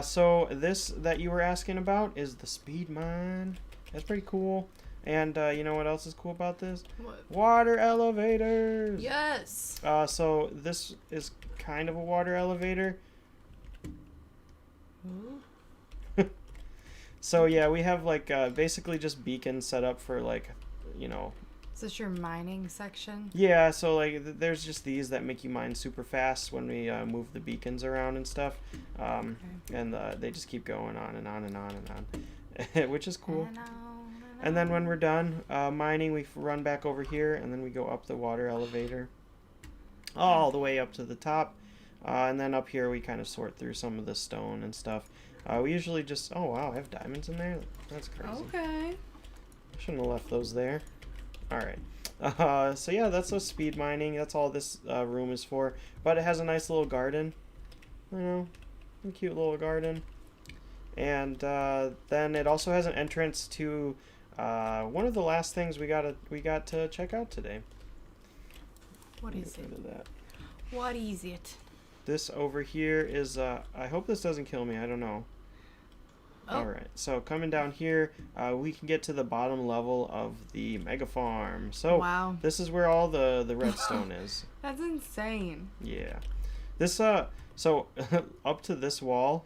Speaker 1: So this that you were asking about is the speed mine. That's pretty cool. And you know what else is cool about this?
Speaker 2: What?
Speaker 1: Water elevators.
Speaker 2: Yes.
Speaker 1: So this is kind of a water elevator.
Speaker 2: Ooh.
Speaker 1: So yeah, we have like basically just beacons set up for like, you know.
Speaker 2: Is this your mining section?
Speaker 1: Yeah, so like there's just these that make you mine super fast when we move the beacons around and stuff. Okay. And they just keep going on and on and on and on, which is cool. And then when we're done mining, we run back over here, and then we go up the water elevator all the way up to the top. And then up here, we kind of sort through some of the stone and stuff. We usually just... Oh, wow, I have diamonds in there? That's crazy.
Speaker 2: Okay.
Speaker 1: I shouldn't have left those there. All right. So, yeah, that's a speed mining. That's all this room is for. But it has a nice little garden. You know, a cute little garden. And then it also has an entrance to... one of the last things we got to check out today.
Speaker 2: What is it? What is it?
Speaker 1: This over here is I hope this doesn't kill me. I don't know. Oh. All right. So coming down here, we can get to the bottom level of the mega farm. So
Speaker 2: wow.
Speaker 1: This is where all the redstone is.
Speaker 2: That's insane.
Speaker 1: Yeah. This so up to this wall,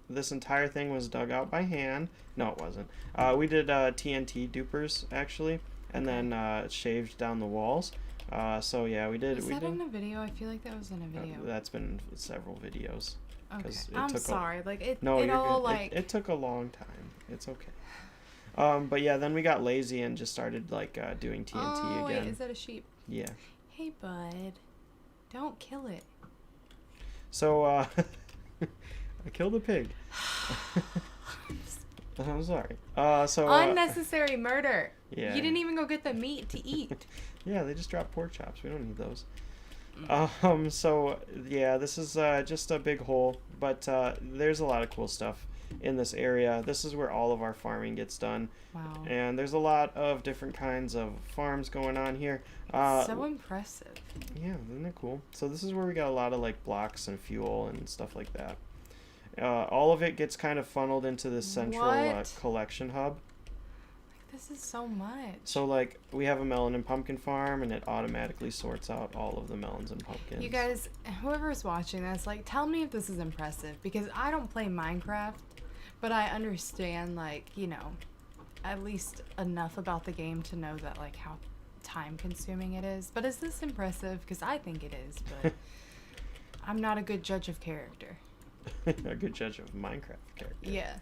Speaker 1: this entire thing was dug out by hand. No, it wasn't. We did TNT dupers, actually, and then shaved down the walls. So, yeah, we did...
Speaker 2: Was that in a video? I feel like that was in a video.
Speaker 1: That's been several videos.
Speaker 2: Okay. I'm sorry. It
Speaker 1: took a long time. It's okay. But, yeah, then we got lazy and just started, doing TNT again.
Speaker 2: Wait, is that a sheep?
Speaker 1: Yeah.
Speaker 2: Hey, bud. Don't kill it.
Speaker 1: So, I killed a pig. I'm sorry.
Speaker 2: Unnecessary murder.
Speaker 1: Yeah.
Speaker 2: You didn't even go get the meat to eat.
Speaker 1: Yeah, they just dropped pork chops. We don't need those. So yeah, this is just a big hole, but there's a lot of cool stuff in this area. This is where all of our farming gets done.
Speaker 2: Wow.
Speaker 1: And there's a lot of different kinds of farms going on here.
Speaker 2: So impressive.
Speaker 1: Yeah, isn't it cool? So this is where we got a lot of like blocks and fuel and stuff like that. All of it gets kind of funneled into this central collection hub.
Speaker 2: This is so much.
Speaker 1: So, like, we have a melon and pumpkin farm, and it automatically sorts out all of the melons and pumpkins.
Speaker 2: You guys, whoever's watching this, like, tell me if this is impressive. Because I don't play Minecraft, but I understand, like, you know, at least enough about the game to know that, like, how time-consuming it is. But is this impressive? Because I think it is, but I'm not a good judge of character.
Speaker 1: A good judge of Minecraft character.
Speaker 2: Yeah.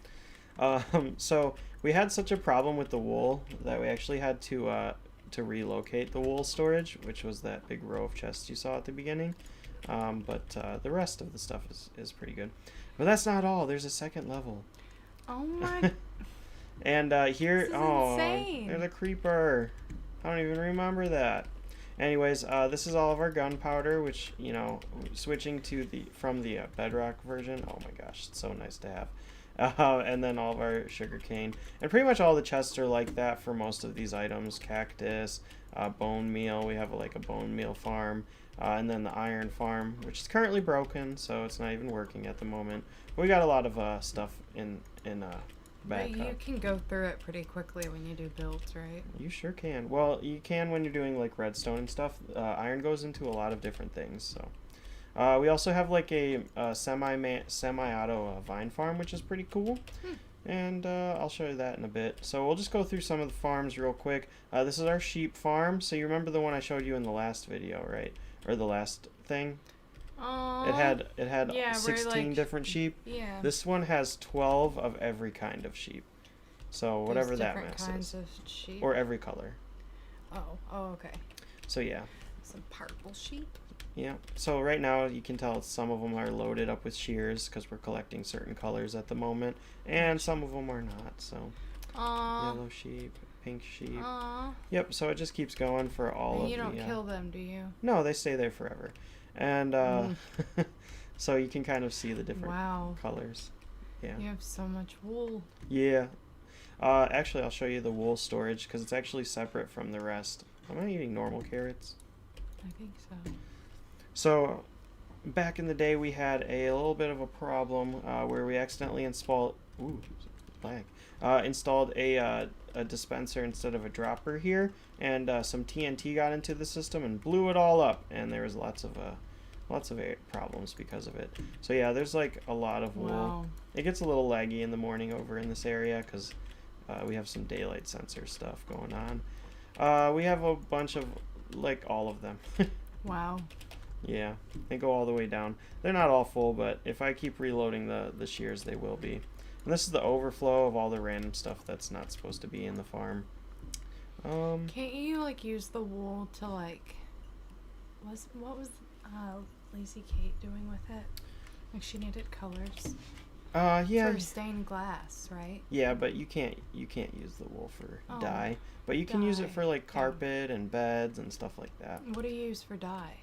Speaker 1: So we had such a problem with the wool that we actually had to relocate the wool storage, which was that big row of chests you saw at the beginning. But the rest of the stuff is pretty good. But that's not all. There's a second level.
Speaker 2: Oh my.
Speaker 1: And here,
Speaker 2: this is insane.
Speaker 1: There's a creeper. I don't even remember that. Anyways, this is all of our gunpowder, which, you know, switching to from the bedrock version. Oh my gosh, it's so nice to have. And then all of our sugarcane. And pretty much all the chests are like that for most of these items. Cactus, bone meal. We have like a bone meal farm. And then the iron farm, which is currently broken, so it's not even working at the moment. But we got a lot of stuff in backup.
Speaker 2: But you can go through it pretty quickly when you do builds, right?
Speaker 1: You sure can. Well, you can when you're doing like redstone and stuff. Iron goes into a lot of different things, so... we also have like a semi-auto vine farm, which is pretty cool. And I'll show you that in a bit. So we'll just go through some of the farms real quick. This is our sheep farm. So you remember the one I showed you in the last video, right? Or the last thing? It had 16 different sheep.
Speaker 2: Yeah.
Speaker 1: This one has 12 of every kind of sheep. So whatever that mess is.
Speaker 2: Of sheep?
Speaker 1: Or every color.
Speaker 2: Oh, okay.
Speaker 1: So yeah.
Speaker 2: Some purple sheep.
Speaker 1: Yeah, so right now you can tell some of them are loaded up with shears because we're collecting certain colors at the moment, and some of them are not, so yellow sheep, pink sheep. Yep, so it just keeps going for all of the...
Speaker 2: You don't kill them, do you?
Speaker 1: No, they stay there forever. And so you can kind of see the different colors. Yeah.
Speaker 2: You have so much wool.
Speaker 1: Yeah. Actually, I'll show you the wool storage because it's actually separate from the rest. Am I eating normal carrots?
Speaker 2: I think so.
Speaker 1: So, back in the day, we had a little bit of a problem where we accidentally installed a dispenser instead of a dropper here, and some TNT got into the system and blew it all up, and there was lots of problems because of it. So yeah, there's like a lot of wool.
Speaker 2: Wow.
Speaker 1: It gets a little laggy in the morning over in this area because we have some daylight sensor stuff going on. We have a bunch of, like, all of them.
Speaker 2: Wow.
Speaker 1: Yeah, they go all the way down. They're not all full, but if I keep reloading the shears, they will be. And this is the overflow of all the random stuff that's not supposed to be in the farm.
Speaker 2: Can't you, like, use the wool to, like... What was Lazy Kate doing with it? Like, she needed colors.
Speaker 1: Yeah.
Speaker 2: For stained glass, right?
Speaker 1: Yeah, but you can't use the wool for dye. But you can use it for, like, carpet and beds and stuff like that.
Speaker 2: What do you use for dye?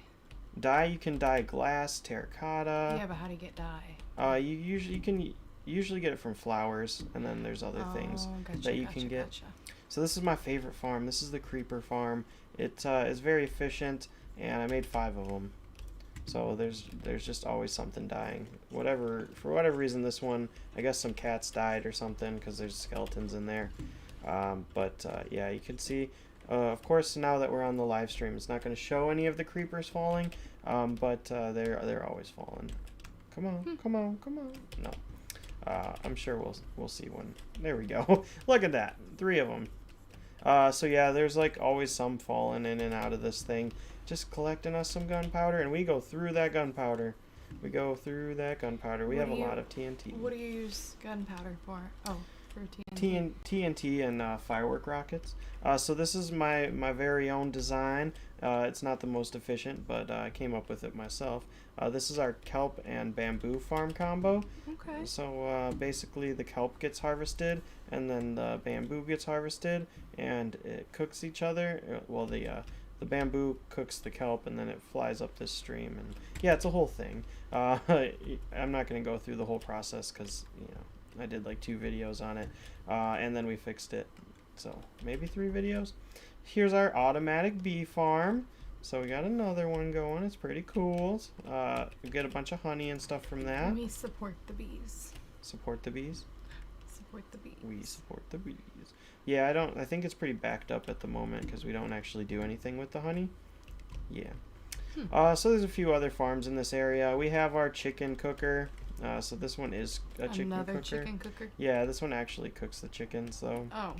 Speaker 1: Dye, you can dye glass, terracotta.
Speaker 2: Yeah, but how do you get dye?
Speaker 1: You can usually get it from flowers, and then there's other things that you can get.
Speaker 2: Gotcha.
Speaker 1: So this is my favorite farm. This is the creeper farm. It is very efficient, and I made 5 of them. So there's just always something dying. For whatever reason, this one, I guess some cats died or something because there's skeletons in there. Yeah, you can see. Of course, now that we're on the live stream, it's not going to show any of the creepers falling, but they're always falling. Come on. No. I'm sure we'll see one. There we go. Look at that. 3 of them. So yeah, there's like always some falling in and out of this thing. Just collecting us some gunpowder, and we go through that gunpowder. We have a lot of TNT.
Speaker 2: What do you use gunpowder for? Oh, for TNT?
Speaker 1: TNT and firework rockets. So this is my very own design. It's not the most efficient, but I came up with it myself. This is our kelp and bamboo farm combo.
Speaker 2: Okay.
Speaker 1: So basically the kelp gets harvested and then the bamboo gets harvested and it cooks each other. Well, the bamboo cooks the kelp and then it flies up this stream, and yeah, it's a whole thing. I'm not going to go through the whole process because, you know, I did like 2 videos on it, and then we fixed it. So maybe 3 videos. Here's our automatic bee farm. So we got another one going. It's pretty cool. We get a bunch of honey and stuff from that.
Speaker 2: We support the bees.
Speaker 1: Support the bees?
Speaker 2: Support the bees.
Speaker 1: We support the bees. Yeah, I think it's pretty backed up at the moment because we don't actually do anything with the honey. Yeah. So there's a few other farms in this area. We have our chicken cooker. So this one is a chicken cooker.
Speaker 2: Another chicken cooker?
Speaker 1: Yeah, this one actually cooks the chickens though.
Speaker 2: Oh.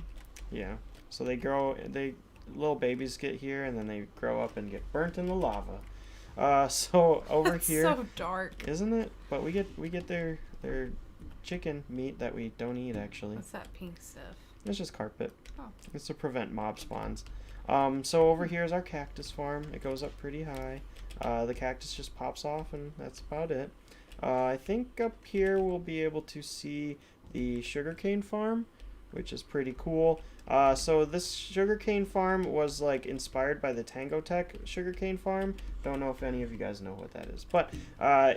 Speaker 1: Yeah. So little babies get here and then they grow up and get burnt in the lava. So over
Speaker 2: That's
Speaker 1: here.
Speaker 2: so dark.
Speaker 1: Isn't it? But we get their chicken meat that we don't eat actually.
Speaker 2: What's that pink stuff?
Speaker 1: It's just carpet.
Speaker 2: Oh.
Speaker 1: It's to prevent mob spawns. So over here is our cactus farm. It goes up pretty high. The cactus just pops off and that's about it. I think up here we'll be able to see the sugarcane farm, which is pretty cool. So this sugarcane farm was like inspired by the Tango Tech sugarcane farm. Don't know if any of you guys know what that is, but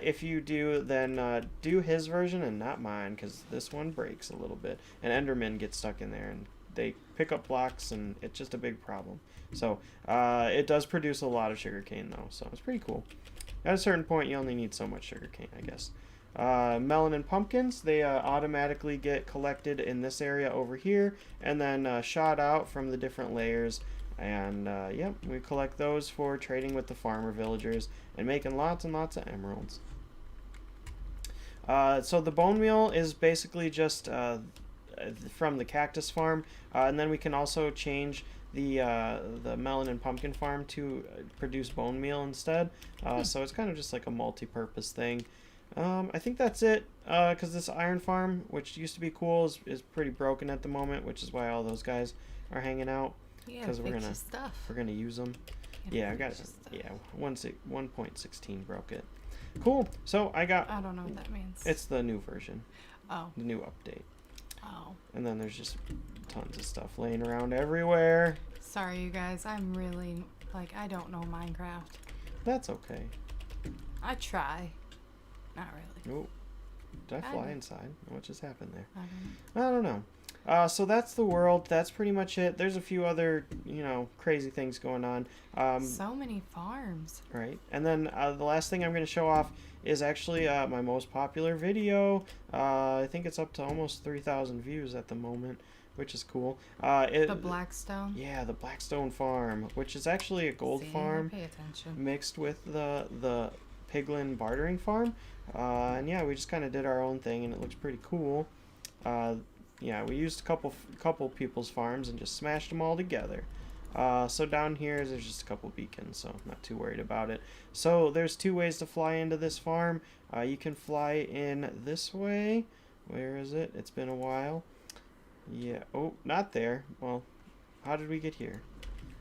Speaker 1: if you do, then do his version and not mine, because this one breaks a little bit and Endermen get stuck in there and they pick up blocks and it's just a big problem. So it does produce a lot of sugarcane though, so it's pretty cool. At a certain point you only need so much sugarcane, I guess. Melon and pumpkins, they automatically get collected in this area over here and then shot out from the different layers, and yep, we collect those for trading with the farmer villagers and making lots and lots of emeralds. So the bone meal is basically just from the cactus farm, and then we can also change the melon and pumpkin farm to produce bone meal instead. So it's kind of just like a multi-purpose thing. I think that's it, because this iron farm, which used to be cool, is pretty broken at the moment, which is why all those guys are hanging out. Because we're gonna use them. Yeah, I got it. Yeah, 1.16 broke it. Cool. So I
Speaker 2: don't know what that means.
Speaker 1: It's the new version.
Speaker 2: Oh.
Speaker 1: The new update.
Speaker 2: Oh.
Speaker 1: And then there's just tons of stuff laying around everywhere.
Speaker 2: Sorry, you guys. I'm really I don't know Minecraft.
Speaker 1: That's okay.
Speaker 2: I try. Not really.
Speaker 1: Oh, did I fly inside? What just happened there?
Speaker 2: I
Speaker 1: don't know. So that's the world. That's pretty much it. There's a few other, crazy things going on.
Speaker 2: So many farms.
Speaker 1: Right. And then the last thing I'm going to show off is actually my most popular video. I think it's up to almost 3,000 views at the moment, which is cool.
Speaker 2: The Blackstone?
Speaker 1: Yeah, the Blackstone farm, which is actually a gold farm
Speaker 2: pay attention.
Speaker 1: mixed with the piglin bartering farm. And yeah, we just kind of did our own thing and it looks pretty cool. Yeah, we used a couple people's farms and just smashed them all together. So down here there's just a couple beacons, so I'm not too worried about it. So there's 2 ways to fly into this farm. You can fly in this way. Where is it? It's been a while. Yeah, oh, not there. Well, how did we get here?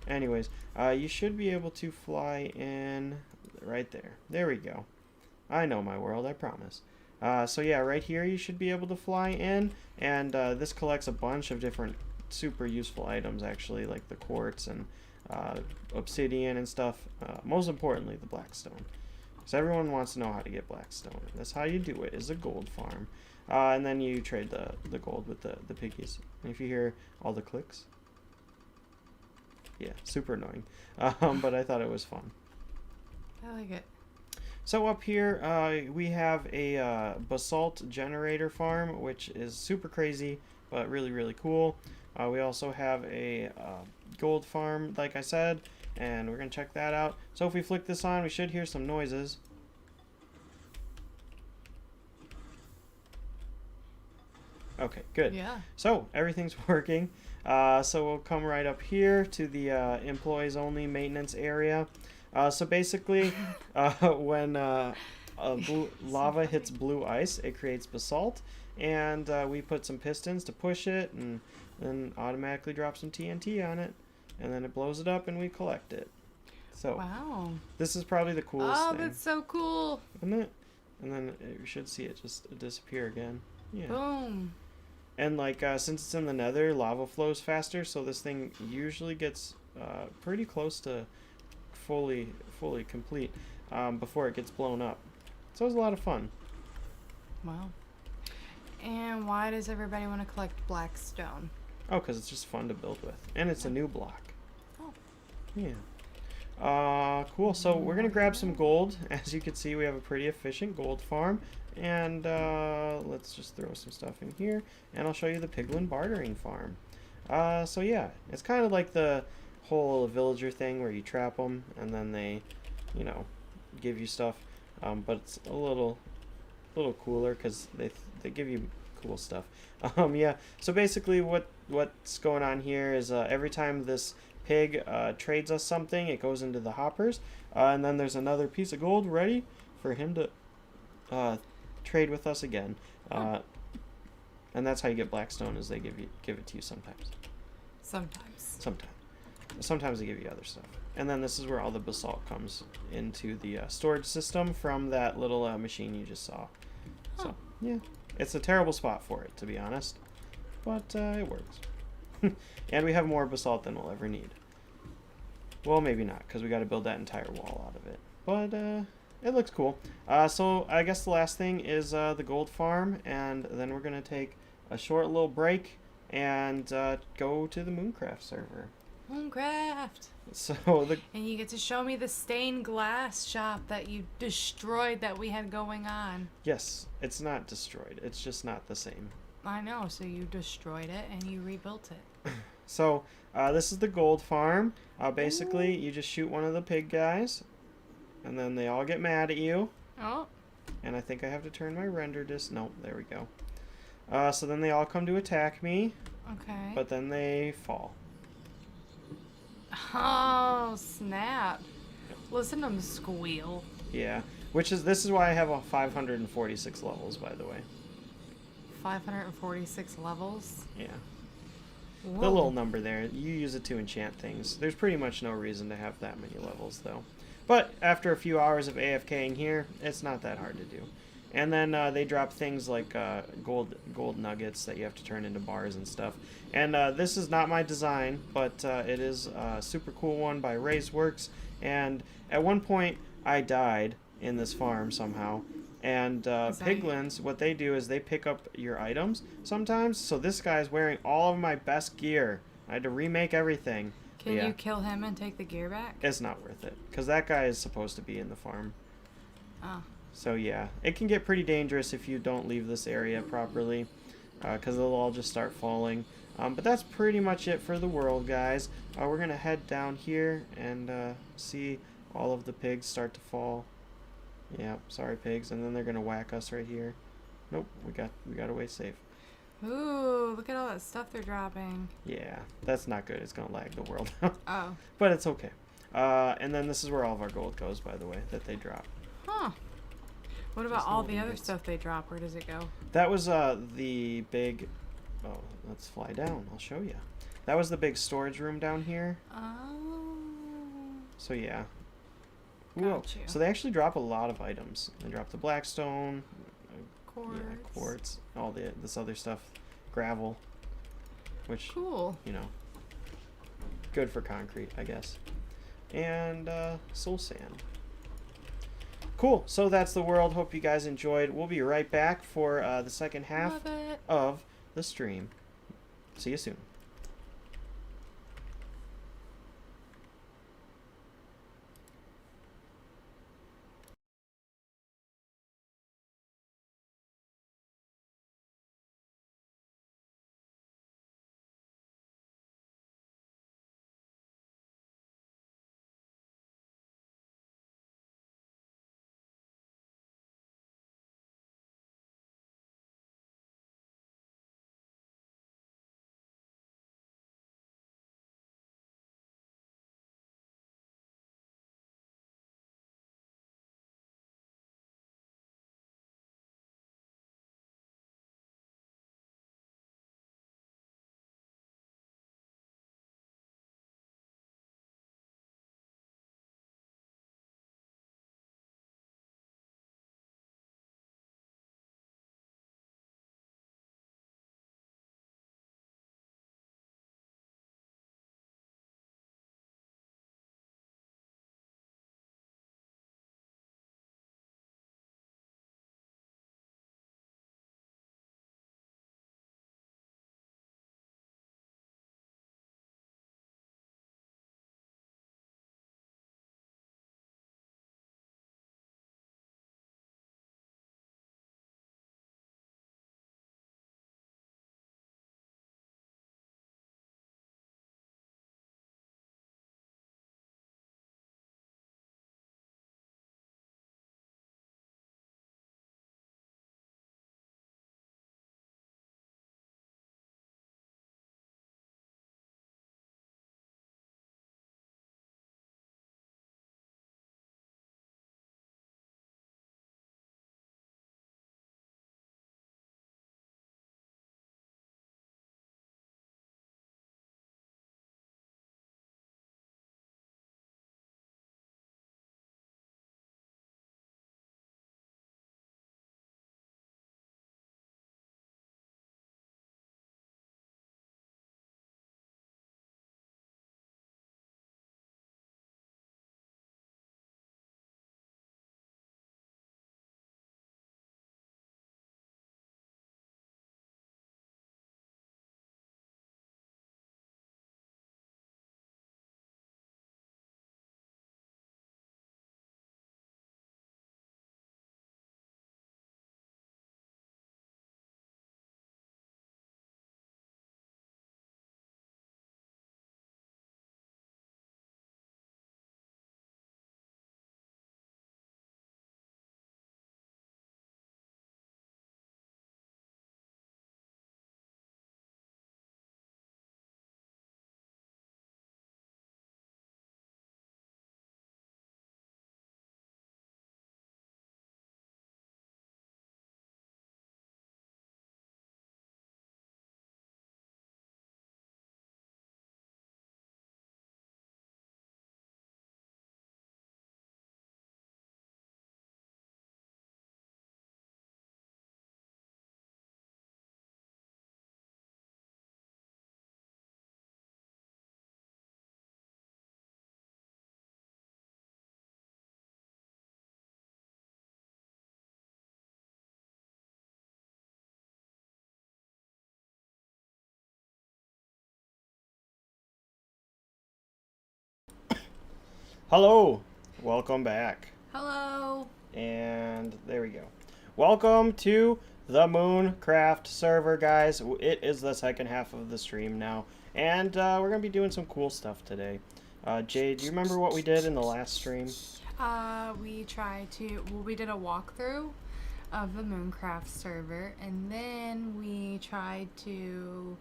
Speaker 1: Anyways, you should be able to fly in right there. There we go. I know my world, I promise. So yeah, right here you should be able to fly in, and this collects a bunch of different super useful items actually, like the quartz and obsidian and stuff. Most importantly, the blackstone. So everyone wants to know how to get blackstone. That's how you do it, is a gold farm. And then you trade the gold with the piggies. And if you hear all the clicks, yeah, super annoying. But I thought it was fun.
Speaker 2: I like it.
Speaker 1: So up here, we have a basalt generator farm, which is super crazy, but really, really cool. We also have a gold farm, like I said, and we're going to check that out. So if we flick this on, we should hear some noises. Okay, good.
Speaker 2: Yeah.
Speaker 1: So everything's working. So we'll come right up here to the employees only maintenance area. So basically, when lava hits blue ice, it creates basalt, and we put some pistons to push it, and then automatically drop some TNT on it, and then it blows it up, and we collect it. So
Speaker 2: wow,
Speaker 1: this is probably the coolest thing.
Speaker 2: Oh, that's so cool.
Speaker 1: Isn't it? And then you should see it just disappear again. Yeah.
Speaker 2: Boom.
Speaker 1: And like since it's in the nether, lava flows faster, so this thing usually gets pretty close to fully complete before it gets blown up. So it was a lot of fun.
Speaker 2: Wow. And why does everybody want to collect black stone?
Speaker 1: Oh, because it's just fun to build with. And it's a new block.
Speaker 2: Oh.
Speaker 1: Yeah. Cool. So we're going to grab some gold. As you can see, we have a pretty efficient gold farm. And let's just throw some stuff in here. And I'll show you the piglin bartering farm. So yeah, it's kind of like the whole villager thing where you trap them and then they, you know, give you stuff. But it's a little cooler because they give you cool stuff. Yeah. So basically, what's going on here is every time this pig trades us something, it goes into the hoppers, and then there's another piece of gold ready for him to trade with us again. And that's how you get blackstone, is they give it to you sometimes. Sometimes they give you other stuff. And then this is where all the basalt comes into the storage system from that little machine you just saw. So, yeah. It's a terrible spot for it, to be honest. But it works. And we have more basalt than we'll ever need. Well, maybe not, because we got to build that entire wall out of it. But it looks cool. So I guess the last thing is the gold farm. And then we're going to take a short little break and go to the Mooncraft server.
Speaker 2: Mooncraft.
Speaker 1: So
Speaker 2: and you get to show me the stained glass shop that you destroyed that we had going on.
Speaker 1: Yes, it's not destroyed. It's just not the same.
Speaker 2: I know. So you destroyed it and you rebuilt it.
Speaker 1: So this is the gold farm. Basically, you just shoot one of the pig guys, and then they all get mad at you.
Speaker 2: Oh.
Speaker 1: And I think I have to turn my render disc. No, there we go. So then they all come to attack me.
Speaker 2: Okay.
Speaker 1: But then they fall.
Speaker 2: Oh, snap. Listen to them squeal.
Speaker 1: Yeah. This is why I have 546 levels, by the way.
Speaker 2: 546 levels?
Speaker 1: Yeah.
Speaker 2: Whoa.
Speaker 1: The little number there. You use it to enchant things. There's pretty much no reason to have that many levels, though. But after a few hours of AFKing here, it's not that hard to do. And then they drop things like gold nuggets that you have to turn into bars and stuff. And this is not my design, but it is a super cool one by Razeworks. And at one point, I died in this farm somehow. And piglins, what they do is they pick up your items sometimes. So this guy's wearing all of my best gear. I had to remake everything.
Speaker 2: Can you kill him and take the gear back?
Speaker 1: It's not worth it, because that guy is supposed to be in the farm.
Speaker 2: Oh.
Speaker 1: So yeah, it can get pretty dangerous if you don't leave this area properly, because they'll all just start falling. But that's pretty much it for the world, guys. We're going to head down here and see all of the pigs start to fall. Yeah, sorry pigs, and then they're going to whack us right here. Nope, we got away safe.
Speaker 2: Ooh, look at all that stuff they're dropping.
Speaker 1: Yeah, that's not good. It's going to lag the world.
Speaker 2: Oh.
Speaker 1: But it's okay. And then this is where all of our gold goes, by the way, that they drop.
Speaker 2: Huh. What about all the other stuff they drop? Where does it go?
Speaker 1: That was the big... Oh, let's fly down. I'll show you. That was the big storage room down here.
Speaker 2: Oh.
Speaker 1: So yeah. Whoa. So they actually drop a lot of items. They drop the blackstone, quartz, all this other stuff, gravel, which
Speaker 2: cool.
Speaker 1: You know, good for concrete, I guess, and soul sand. Cool. So that's the world. Hope you guys enjoyed. We'll be right back for the second half of the stream. See you soon. Hello, welcome back.
Speaker 2: Hello.
Speaker 1: And there we go. Welcome to the Mooncraft server, guys. It is the second half of the stream now, and we're gonna be doing some cool stuff today. Jade, do you remember what we did in the last stream?
Speaker 2: We did a walkthrough of the Mooncraft server, and then we tried to,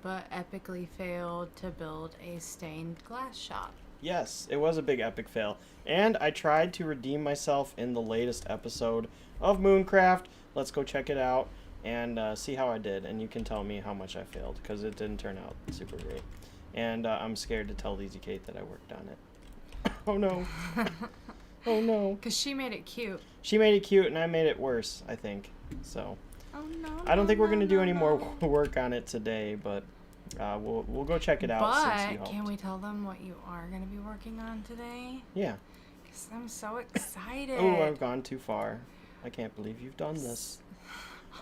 Speaker 2: but epically failed to build a stained glass shop.
Speaker 1: Yes, it was a big epic fail. And I tried to redeem myself in the latest episode of Mooncraft. Let's go check it out and see how I did. And you can tell me how much I failed, because it didn't turn out super great. And I'm scared to tell Lazy Kate that I worked on it. Oh no. Oh no.
Speaker 2: Because she made it cute.
Speaker 1: She made it cute and I made it worse, I think. So.
Speaker 2: Oh no.
Speaker 1: I don't think we're going to do any more work on it today, but we'll go check it out.
Speaker 2: But can we tell them what you are going to be working on today?
Speaker 1: Yeah.
Speaker 2: Because I'm so excited.
Speaker 1: Oh, I've gone too far. I can't believe you've done this.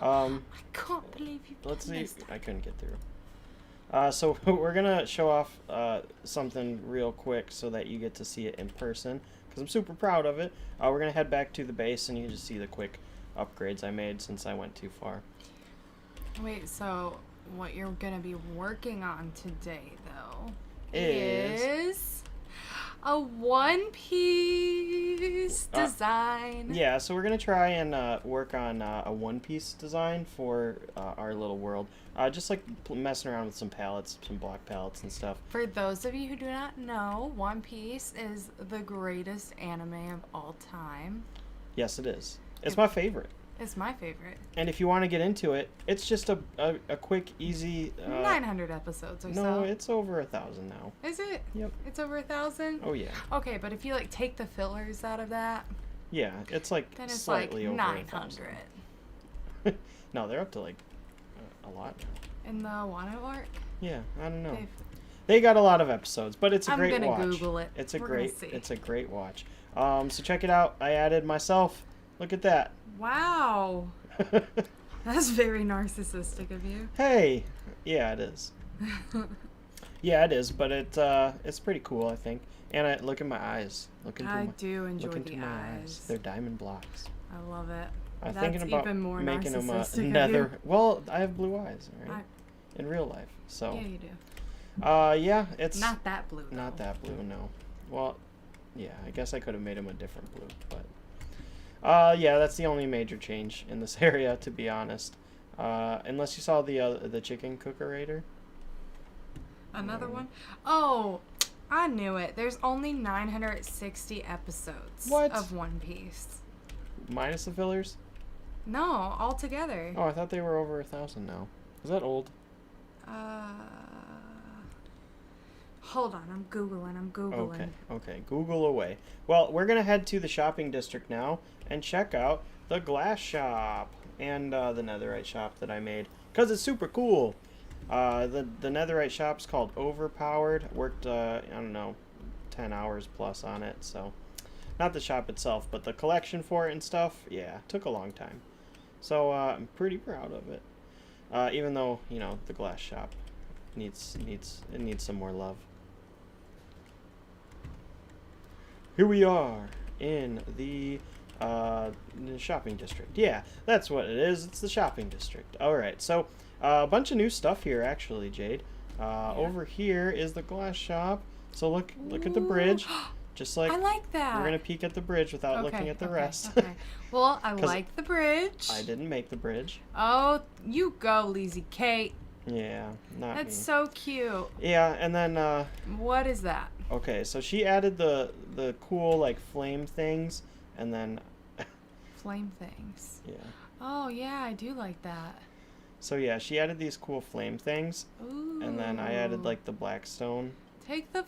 Speaker 2: I can't believe you've done
Speaker 1: Let's see.
Speaker 2: this.
Speaker 1: I couldn't get through. So we're going to show off something real quick so that you get to see it in person, because I'm super proud of it. We're going to head back to the base and you can just see the quick upgrades I made since I went too far.
Speaker 2: Wait, so what you're gonna be working on today, though,
Speaker 1: is
Speaker 2: a One Piece design.
Speaker 1: Yeah, so we're gonna try and work on a One Piece design for our little world. Just like messing around with some palettes, some block palettes and stuff.
Speaker 2: For those of you who do not know, One Piece is the greatest anime of all time.
Speaker 1: Yes, it is. It's my favorite.
Speaker 2: It's my favorite.
Speaker 1: And if you want to get into it, it's just a quick, easy...
Speaker 2: 900 episodes or so.
Speaker 1: No, it's over 1,000 now.
Speaker 2: Is it?
Speaker 1: Yep.
Speaker 2: It's over 1,000?
Speaker 1: Oh, yeah.
Speaker 2: Okay, but if you, like, take the fillers out of that...
Speaker 1: Yeah, it's, like,
Speaker 2: then it's
Speaker 1: slightly
Speaker 2: like
Speaker 1: over
Speaker 2: 900.
Speaker 1: No, they're up to, like, a lot now.
Speaker 2: In the Wano arc?
Speaker 1: Yeah, I don't know. They got a lot of episodes, but it's a great watch.
Speaker 2: I'm gonna Google it.
Speaker 1: It's a great watch. So check it out. I added myself. Look at that.
Speaker 2: Wow. That's very narcissistic of you.
Speaker 1: Hey. Yeah, it is. Yeah, it is, but it's pretty cool, I think. And look at my eyes.
Speaker 2: I do enjoy the eyes.
Speaker 1: They're diamond blocks.
Speaker 2: I love it.
Speaker 1: I'm
Speaker 2: That's
Speaker 1: thinking about
Speaker 2: even more
Speaker 1: making them
Speaker 2: narcissistic
Speaker 1: nether.
Speaker 2: of you.
Speaker 1: Well, I have blue eyes, right? In real life. So.
Speaker 2: Yeah, you do.
Speaker 1: Yeah, it's
Speaker 2: not that blue, though.
Speaker 1: Not that blue, no. Well, yeah, I guess I could have made him a different blue, but yeah, that's the only major change in this area, to be honest. Unless you saw the chicken cookerator.
Speaker 2: Another one? Oh, I knew it. There's only 960 episodes of One Piece.
Speaker 1: Minus the fillers?
Speaker 2: No, all together.
Speaker 1: Oh, I thought they were over 1,000 now. Is that old?
Speaker 2: Hold on, I'm Googling.
Speaker 1: Okay, Google away. Well, we're going to head to the shopping district now and check out the glass shop and the netherite shop that I made, because it's super cool. The netherite shop's called Overpowered. Worked, I don't know, 10 hours plus on it, so... Not the shop itself, but the collection for it and stuff, yeah, took a long time. So, I'm pretty proud of it. Even though, you know, the glass shop needs some more love. Here we are in the shopping district. Yeah, that's what it is. It's the shopping district. All right, so a bunch of new stuff here, actually, Jade. Over here is the glass shop. So look at the bridge. Just like
Speaker 2: I like that.
Speaker 1: We're gonna peek at the bridge without looking at the rest.
Speaker 2: Okay. Well, I like the bridge.
Speaker 1: I didn't make the bridge.
Speaker 2: Oh, you go, Lazy Kate.
Speaker 1: Yeah, not
Speaker 2: That's
Speaker 1: me.
Speaker 2: so cute.
Speaker 1: Yeah, and then
Speaker 2: what is that?
Speaker 1: Okay, so she added the cool like flame things, and then
Speaker 2: flame things.
Speaker 1: Yeah.
Speaker 2: Oh yeah, I do like that.
Speaker 1: So yeah, she added these cool flame things.
Speaker 2: Ooh.
Speaker 1: And then I added like the black stone.
Speaker 2: Take the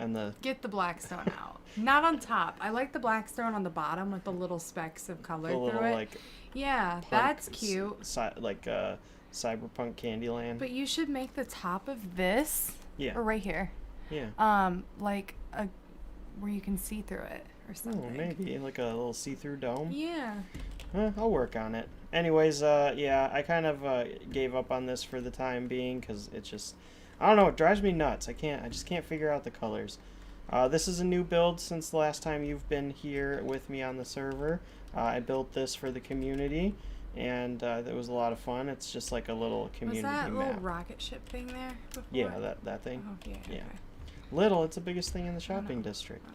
Speaker 1: and
Speaker 2: get the black stone out. Not on top. I like the black stone on the bottom with the little specks of color through it. Like yeah, that's cute.
Speaker 1: Like cyberpunk Candyland.
Speaker 2: But you should make the top of this.
Speaker 1: Yeah.
Speaker 2: Or right here.
Speaker 1: Yeah.
Speaker 2: Like where you can see through it or something.
Speaker 1: Oh, maybe like a little see-through dome.
Speaker 2: Yeah.
Speaker 1: I'll work on it. Anyways, yeah, I kind of gave up on this for the time being because it's just, I don't know, it drives me nuts. I just can't figure out the colors. This is a new build since the last time you've been here with me on the server. I built this for the community, and it was a lot of fun. It's just like a little community map.
Speaker 2: Was that little rocket ship thing there before?
Speaker 1: Yeah, that thing.
Speaker 2: Oh, yeah.
Speaker 1: Yeah.
Speaker 2: Okay.
Speaker 1: Little, it's the biggest thing in the shopping district.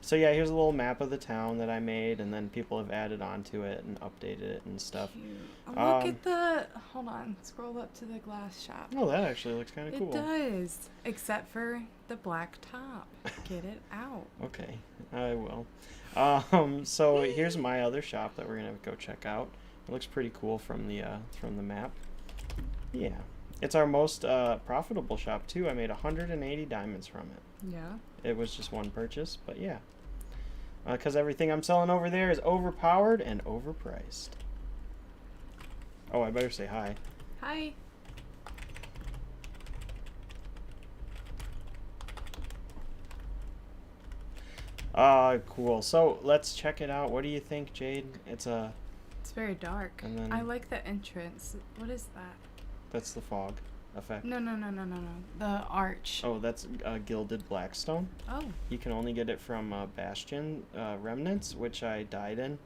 Speaker 1: So yeah, here's a little map of the town that I made, and then people have added onto it and updated it and stuff.
Speaker 2: Cute. Oh, look at the... Hold on. Scroll up to the glass shop.
Speaker 1: Oh, that actually looks kind of cool.
Speaker 2: It does. Except for the black top. Get it out.
Speaker 1: Okay, I will. So here's my other shop that we're going to go check out. It looks pretty cool from the map. Yeah. It's our most profitable shop, too. I made 180 diamonds from it.
Speaker 2: Yeah.
Speaker 1: It was just one purchase, but yeah. Because everything I'm selling over there is overpowered and overpriced. Oh, I better say hi.
Speaker 2: Hi.
Speaker 1: Cool. So let's check it out. What do you think, Jade? It's
Speaker 2: very dark.
Speaker 1: And then,
Speaker 2: I like the entrance. What is that?
Speaker 1: That's the fog effect.
Speaker 2: No. The arch.
Speaker 1: Oh, that's gilded blackstone.
Speaker 2: Oh.
Speaker 1: You can only get it from Bastion remnants, which I died in.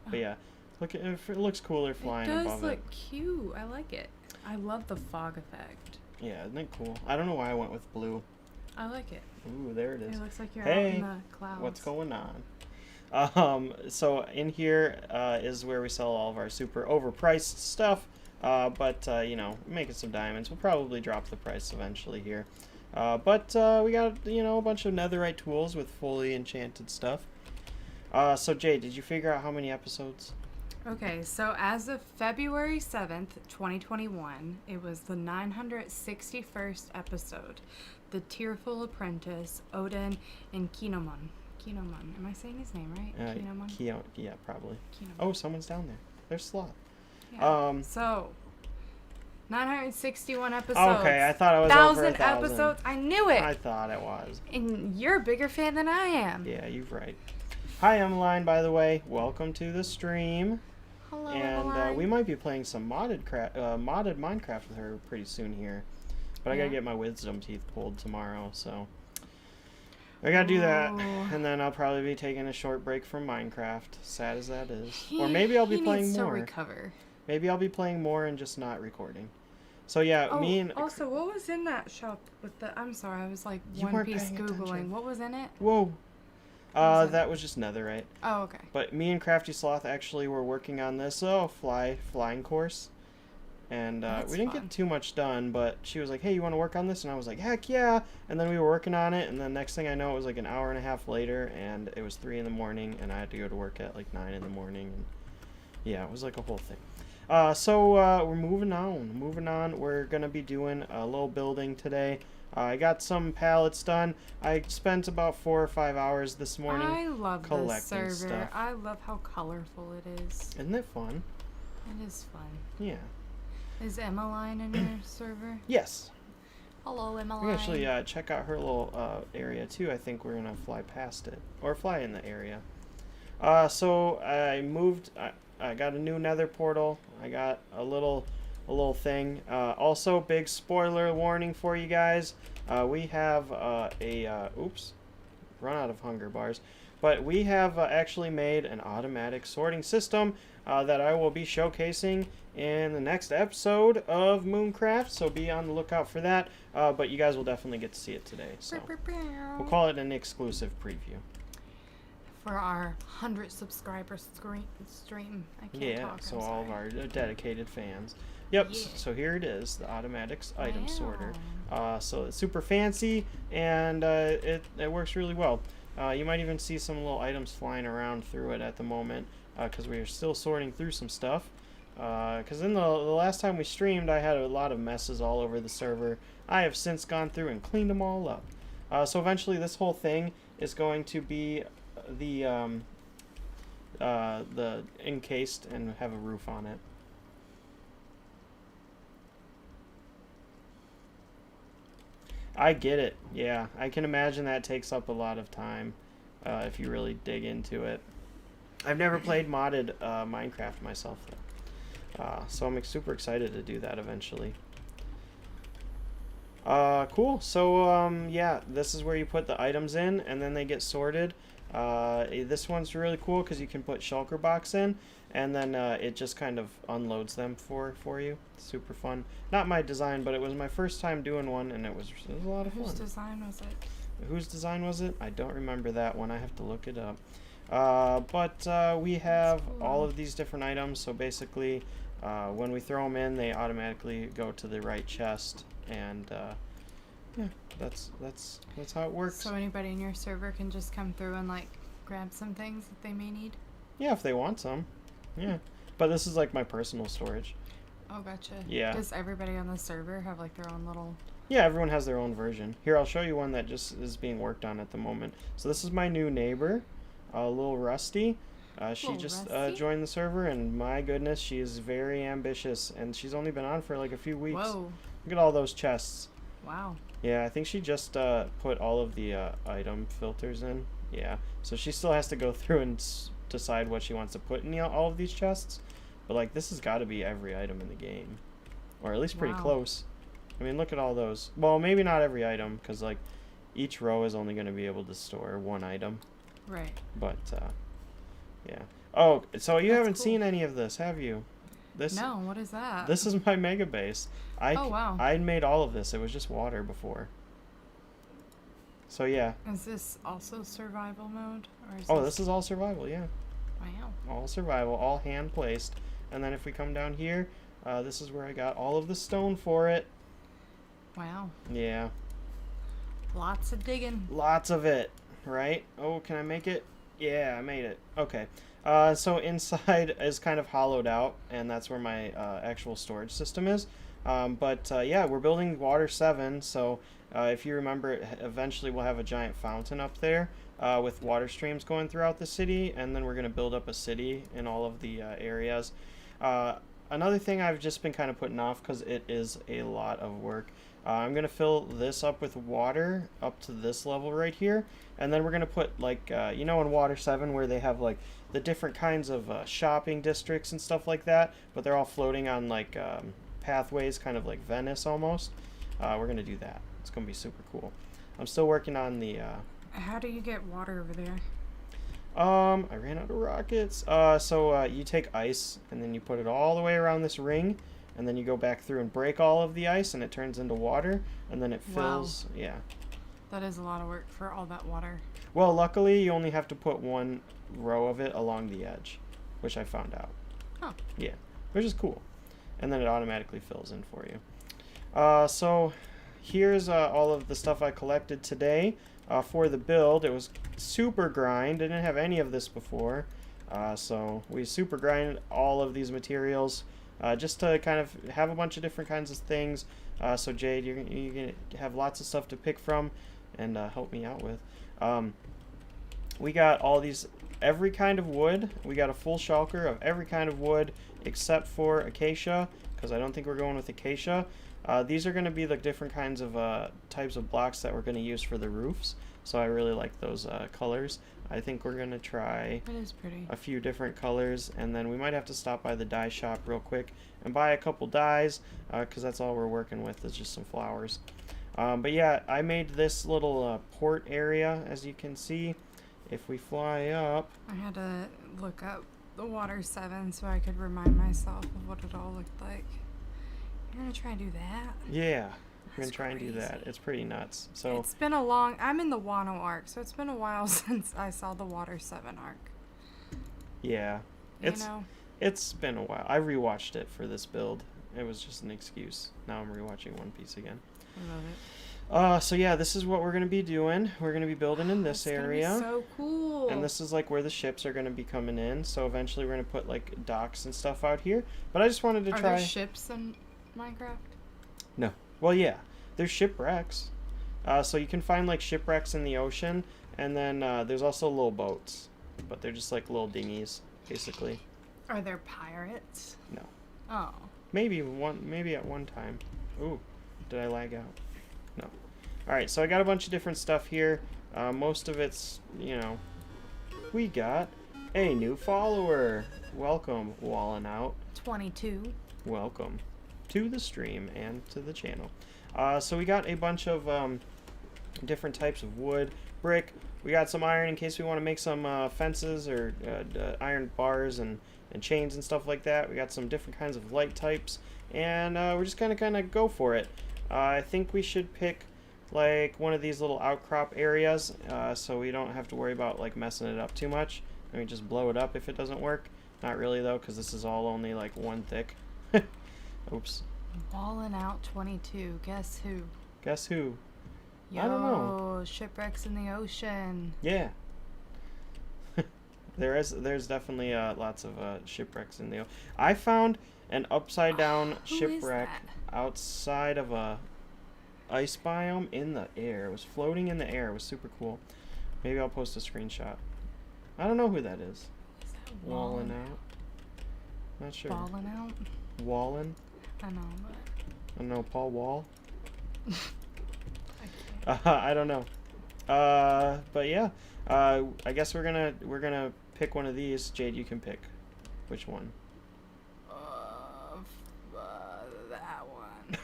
Speaker 1: But yeah, look at it looks cooler flying above it.
Speaker 2: It does look cute. I like it. I love the fog effect.
Speaker 1: Yeah, isn't it cool? I don't know why I went with blue.
Speaker 2: I like it.
Speaker 1: Ooh, there it is.
Speaker 2: It looks like you're
Speaker 1: hey,
Speaker 2: out in the clouds.
Speaker 1: What's going on? So in here is where we sell all of our super overpriced stuff. But you know, making some diamonds. We'll probably drop the price eventually here. But we got, you know, a bunch of netherite tools with fully enchanted stuff. So Jay, did you figure out how many episodes?
Speaker 2: Okay, so as of February 7th, 2021, it was the 961st episode. The Tearful Apprentice, Odin, and Kinemon. Kinemon. Am I saying his name right? Kinemon?
Speaker 1: Yeah, probably.
Speaker 2: Kinemon.
Speaker 1: Oh, someone's down there. There's Sloth.
Speaker 2: Yeah. So, 961 episodes.
Speaker 1: Okay, I thought it was
Speaker 2: 1,000
Speaker 1: over 1,000
Speaker 2: episodes. I knew it.
Speaker 1: I thought it was.
Speaker 2: And you're a bigger fan than I am.
Speaker 1: Yeah, you're right. Hi, Emmeline, by the way. Welcome to the stream.
Speaker 2: Hello,
Speaker 1: And
Speaker 2: Emmeline.
Speaker 1: we might be playing some modded Minecraft with her pretty soon here. But I gotta get my wisdom teeth pulled tomorrow, so I gotta do that. And then I'll probably be taking a short break from Minecraft, sad as that is. Or maybe I'll be playing more.
Speaker 2: He needs to recover.
Speaker 1: Maybe I'll be playing more and just not recording. So yeah, me and...
Speaker 2: Also, what was in that shop with the... I'm sorry, I was like
Speaker 1: You
Speaker 2: One Piece
Speaker 1: weren't paying
Speaker 2: Googling.
Speaker 1: attention.
Speaker 2: What was in it?
Speaker 1: Whoa. That was just netherite.
Speaker 2: Oh, okay.
Speaker 1: But me and Crafty Sloth actually were working on this flying course. And we didn't get too much done, but she was like, hey, you want to work on this? And I was like, heck yeah. And then we were working on it, and then next thing I know, it was like an hour and a half later, and it was 3 in the morning, and I had to go to work at like 9 in the morning. And yeah, it was like a whole thing. So we're moving on. We're going to be doing a little building today. I got some pallets done. I spent about 4 or 5 hours this morning
Speaker 2: I love
Speaker 1: collecting
Speaker 2: this server.
Speaker 1: stuff.
Speaker 2: I love how colorful it is.
Speaker 1: Isn't it fun?
Speaker 2: It is fun.
Speaker 1: Yeah.
Speaker 2: Is Emmeline in your server?
Speaker 1: Yes.
Speaker 2: Hello, Emmeline.
Speaker 1: We can actually check out her little area too. I think we're gonna fly past it or fly in the area. So I moved. I got a new nether portal. I got a little thing. Also, big spoiler warning for you guys. We have oops, run out of hunger bars. But we have actually made an automatic sorting system that I will be showcasing in the next episode of Mooncraft, so be on the lookout for that. But you guys will definitely get to see it today, so we'll call it an exclusive preview.
Speaker 2: For our 100 subscriber stream. I can't talk,
Speaker 1: so
Speaker 2: I'm
Speaker 1: all of
Speaker 2: sorry.
Speaker 1: our dedicated fans. Yep,
Speaker 2: Yeah.
Speaker 1: so here it is, the automatic item sorter. So it's super fancy, and it works really well. You might even see some little items flying around through it at the moment, because we are still sorting through some stuff. Because in the last time we streamed, I had a lot of messes all over the server. I have since gone through and cleaned them all up. So eventually this whole thing is going to be the encased and have a roof on it. I get it. Yeah, I can imagine that takes up a lot of time if you really dig into it. I've never played modded Minecraft myself, though. So I'm super excited to do that eventually. Cool. So, yeah, this is where you put the items in, and then they get sorted. This one's really cool because you can put shulker box in, and then it just kind of unloads them for you. Super fun. Not my design, but it was my first time doing one, and it was a lot of fun.
Speaker 2: Whose design was it?
Speaker 1: Whose design was it? I don't remember that one. I have to look it up. But we have all of these different items, so basically when we throw them in, they automatically go to the right chest, and yeah, that's how it works.
Speaker 2: So anybody in your server can just come through and like grab some things that they may need?
Speaker 1: Yeah, if they want some. Yeah. But this is like my personal storage.
Speaker 2: Oh, gotcha.
Speaker 1: Yeah.
Speaker 2: Does everybody on the server have like their own little...
Speaker 1: Yeah, everyone has their own version. Here, I'll show you one that just is being worked on at the moment. So this is my new neighbor, little Rusty. She just joined the server, and my goodness, she is very ambitious, and she's only been on for like a few weeks.
Speaker 2: Whoa.
Speaker 1: Look at all those chests.
Speaker 2: Wow.
Speaker 1: Yeah, I think she just put all of the item filters in. Yeah, so she still has to go through and decide what she wants to put in all of these chests. But like, this has got to be every item in the game, or at least pretty close. I mean, look at all those. Well, maybe not every item, because like each row is only going to be able to store one item.
Speaker 2: Right.
Speaker 1: But yeah. Oh, so you haven't
Speaker 2: cool.
Speaker 1: seen any of this, have you?
Speaker 2: No, what is that?
Speaker 1: This is my mega base.
Speaker 2: Oh, wow.
Speaker 1: I made all of this. It was just water before. So yeah.
Speaker 2: Is this also survival mode? Or is
Speaker 1: This is all survival, yeah.
Speaker 2: Wow.
Speaker 1: All survival, all hand placed. And then if we come down here, this is where I got all of the stone for it.
Speaker 2: Wow.
Speaker 1: Yeah.
Speaker 2: Lots of digging.
Speaker 1: Lots of it, right? Oh, can I make it? Yeah, I made it. Okay. So inside is kind of hollowed out, and that's where my actual storage system is. Yeah, we're building Water 7, so if you remember, eventually we'll have a giant fountain up there with water streams going throughout the city, and then we're going to build up a city in all of the areas. Another thing I've just been kind of putting off because it is a lot of work. I'm going to fill this up with water up to this level right here, and then we're going to put like, you know, in Water 7 where they have like the different kinds of shopping districts and stuff like that, but they're all floating on like pathways, kind of like Venice almost. We're going to do that. It's going to be super cool. I'm still working on the...
Speaker 2: How do you get water over there?
Speaker 1: I ran out of rockets. So you take ice, and then you put it all the way around this ring, and then you go back through and break all of the ice, and it turns into water, and then it fills.
Speaker 2: Wow.
Speaker 1: Yeah.
Speaker 2: That is a lot of work for all that water.
Speaker 1: Well, luckily, you only have to put one row of it along the edge, which I found out.
Speaker 2: Huh.
Speaker 1: Yeah, which is cool. And then it automatically fills in for you. So here's all of the stuff I collected today for the build. It was super grind. I didn't have any of this before. So we super grinded all of these materials just to kind of have a bunch of different kinds of things. So Jade, you're going to have lots of stuff to pick from and help me out with. We got all these, every kind of wood. We got a full shulker of every kind of wood except for acacia, because I don't think we're going with acacia. These are going to be the different kinds of types of blocks that we're going to use for the roofs. So I really like those colors. I think we're going to try a few different colors, and then we might have to stop by the dye shop real quick and buy a couple dyes, because that's all we're working with is just some flowers. But yeah, I made this little port area, as you can see. If we fly up...
Speaker 2: I had to look up the Water 7 so I could remind myself of what it all looked like. You're going to try and do that?
Speaker 1: Yeah, we're going to try and do that. It's pretty nuts. So
Speaker 2: it's been a long... I'm in the Wano arc, so it's been a while since I saw the Water 7 arc.
Speaker 1: Yeah. It's been a while. I rewatched it for this build. It was just an excuse. Now I'm rewatching One Piece again.
Speaker 2: I love it.
Speaker 1: So yeah, this is what we're going to be doing. We're going to be building in this area.
Speaker 2: It's so cool.
Speaker 1: And this is like where the ships are going to be coming in. So eventually we're going to put like docks and stuff out here. But I just wanted to try...
Speaker 2: Are there ships in Minecraft?
Speaker 1: No. Well, yeah. There's shipwrecks. So you can find like shipwrecks in the ocean. And then there's also little boats. But they're just like little dinghies, basically.
Speaker 2: Are there pirates?
Speaker 1: No.
Speaker 2: Oh.
Speaker 1: Maybe at one time. Ooh. Did I lag out? No. Alright, so I got a bunch of different stuff here. Most of it's, you know, we got a new follower. Welcome, Wallin' Out.
Speaker 2: 22.
Speaker 1: Welcome to the stream and to the channel. So we got a bunch of different types of wood, brick. We got some iron in case we want to make some fences or iron bars and chains and stuff like that. We got some different kinds of light types, and we're just gonna kind of go for it. I think we should pick like one of these little outcrop areas, so we don't have to worry about like messing it up too much. And we just blow it up if it doesn't work. Not really though, because this is all only like one thick. Oops.
Speaker 2: Balling out 22. Guess who?
Speaker 1: Guess who?
Speaker 2: Yo,
Speaker 1: I don't know.
Speaker 2: Shipwrecks in the ocean.
Speaker 1: Yeah. There's definitely lots of shipwrecks in the ocean. I found an upside down shipwreck outside of a ice biome in the air. It was floating in the air. It was super cool. Maybe I'll post a screenshot. I don't know who that is.
Speaker 2: Is that
Speaker 1: Walling out. Not sure.
Speaker 2: Balling out?
Speaker 1: Wallen?
Speaker 2: I know, but
Speaker 1: I don't know. Paul Wall?
Speaker 2: I can't.
Speaker 1: I don't know. But yeah. I guess we're gonna pick one of these. Jade, you can pick. Which one?
Speaker 2: That one.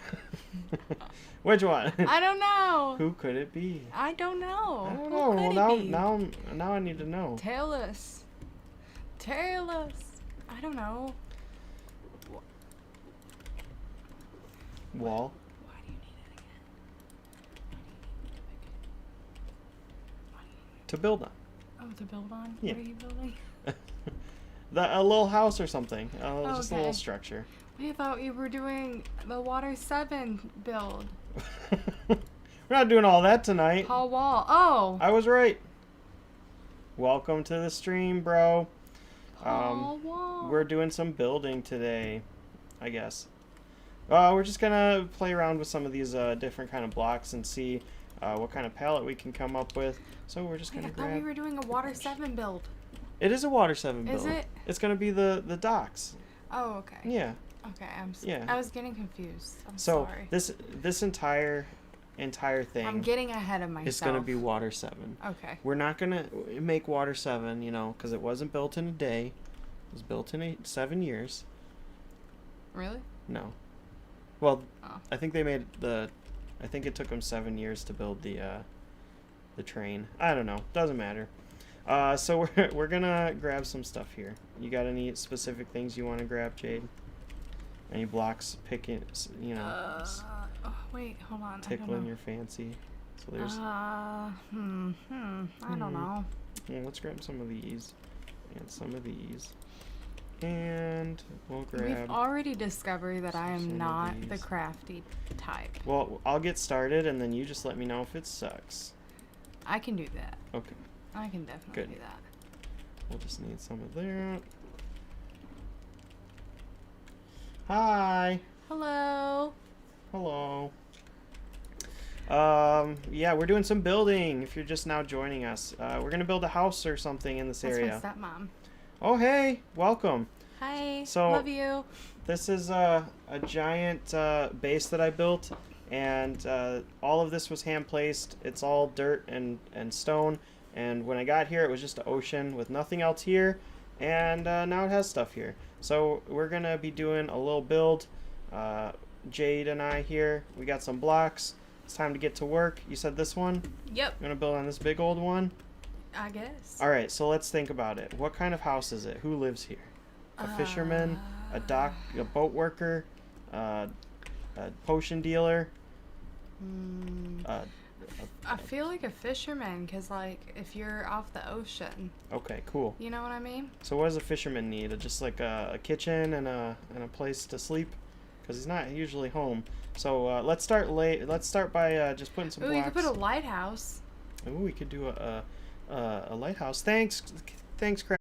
Speaker 1: Which one?
Speaker 2: I don't know.
Speaker 1: Who could it be?
Speaker 2: I don't know.
Speaker 1: I don't
Speaker 2: Who
Speaker 1: know.
Speaker 2: could
Speaker 1: Well,
Speaker 2: it be?
Speaker 1: now I need to know.
Speaker 2: Tell us. Tell us. I don't know.
Speaker 1: Wall.
Speaker 2: Why do you need it again? Why do you need
Speaker 1: To build on.
Speaker 2: Oh, to build on?
Speaker 1: Yeah.
Speaker 2: What are you building?
Speaker 1: A little house or something. Just a
Speaker 2: Okay.
Speaker 1: little structure.
Speaker 2: I thought you were doing the Water 7 build.
Speaker 1: We're not doing all that tonight.
Speaker 2: Paul Wall. Oh!
Speaker 1: I was right. Welcome to the stream, bro.
Speaker 2: Paul Wall.
Speaker 1: We're doing some building today, I guess. We're just gonna play around with some of these different kind of blocks and see what kind of palette we can come up with. So we're just
Speaker 2: Wait,
Speaker 1: gonna
Speaker 2: I thought we were doing a Water 7 build.
Speaker 1: It is a Water 7 build.
Speaker 2: Is it?
Speaker 1: It's gonna be the docks.
Speaker 2: Oh, okay.
Speaker 1: Yeah.
Speaker 2: Okay,
Speaker 1: Yeah.
Speaker 2: I was getting confused. I'm
Speaker 1: So
Speaker 2: sorry.
Speaker 1: this entire thing
Speaker 2: I'm getting ahead of myself.
Speaker 1: is gonna be Water 7.
Speaker 2: Okay.
Speaker 1: We're not gonna make Water 7, you know, because it wasn't built in a day. It was built in 7 years.
Speaker 2: Really?
Speaker 1: No. Well,
Speaker 2: Oh.
Speaker 1: I think I think it took them 7 years to build the train. I don't know. Doesn't matter. So we're gonna grab some stuff here. You got any specific things you want to grab, Jade? Any blocks picking, you know,
Speaker 2: Oh, wait, hold on.
Speaker 1: tickling
Speaker 2: I don't know.
Speaker 1: your fancy? So there's.
Speaker 2: I don't know.
Speaker 1: Yeah, let's grab some of these and some of these, and we'll grab.
Speaker 2: We've already discovered that I
Speaker 1: some
Speaker 2: am
Speaker 1: of
Speaker 2: not the
Speaker 1: these.
Speaker 2: crafty type.
Speaker 1: Well, I'll get started, and then you just let me know if it sucks.
Speaker 2: I can do that.
Speaker 1: Okay.
Speaker 2: I can definitely
Speaker 1: Good.
Speaker 2: do that.
Speaker 1: We'll just need some of that. Hi.
Speaker 2: Hello.
Speaker 1: Hello. Yeah, we're doing some building. If you're just now joining us, we're gonna build a house or something in this
Speaker 2: That's
Speaker 1: area.
Speaker 2: my stepmom.
Speaker 1: Oh, hey, welcome.
Speaker 2: Hi.
Speaker 1: So-
Speaker 2: Love you.
Speaker 1: This is a giant base that I built, and all of this was hand placed. It's all dirt and stone. And when I got here, it was just an ocean with nothing else here, and now it has stuff here. So we're gonna be doing a little build. Jade and I here, we got some blocks. It's time to get to work. You said this one?
Speaker 2: Yep.
Speaker 1: You're gonna build on this big old one?
Speaker 2: I guess.
Speaker 1: All right, so let's think about it. What kind of house is it? Who lives here? A fisherman, a boat worker, a potion dealer.
Speaker 2: I feel like a fisherman, because, like, if you're off the ocean,
Speaker 1: Okay, cool.
Speaker 2: you know what I mean?
Speaker 1: So what does a fisherman need? Just like a kitchen and a place to sleep, because he's not usually home. So let's start by just putting some
Speaker 2: Ooh,
Speaker 1: blocks.
Speaker 2: you could put a lighthouse.
Speaker 1: Ooh, we could do a lighthouse. Thanks, Craig.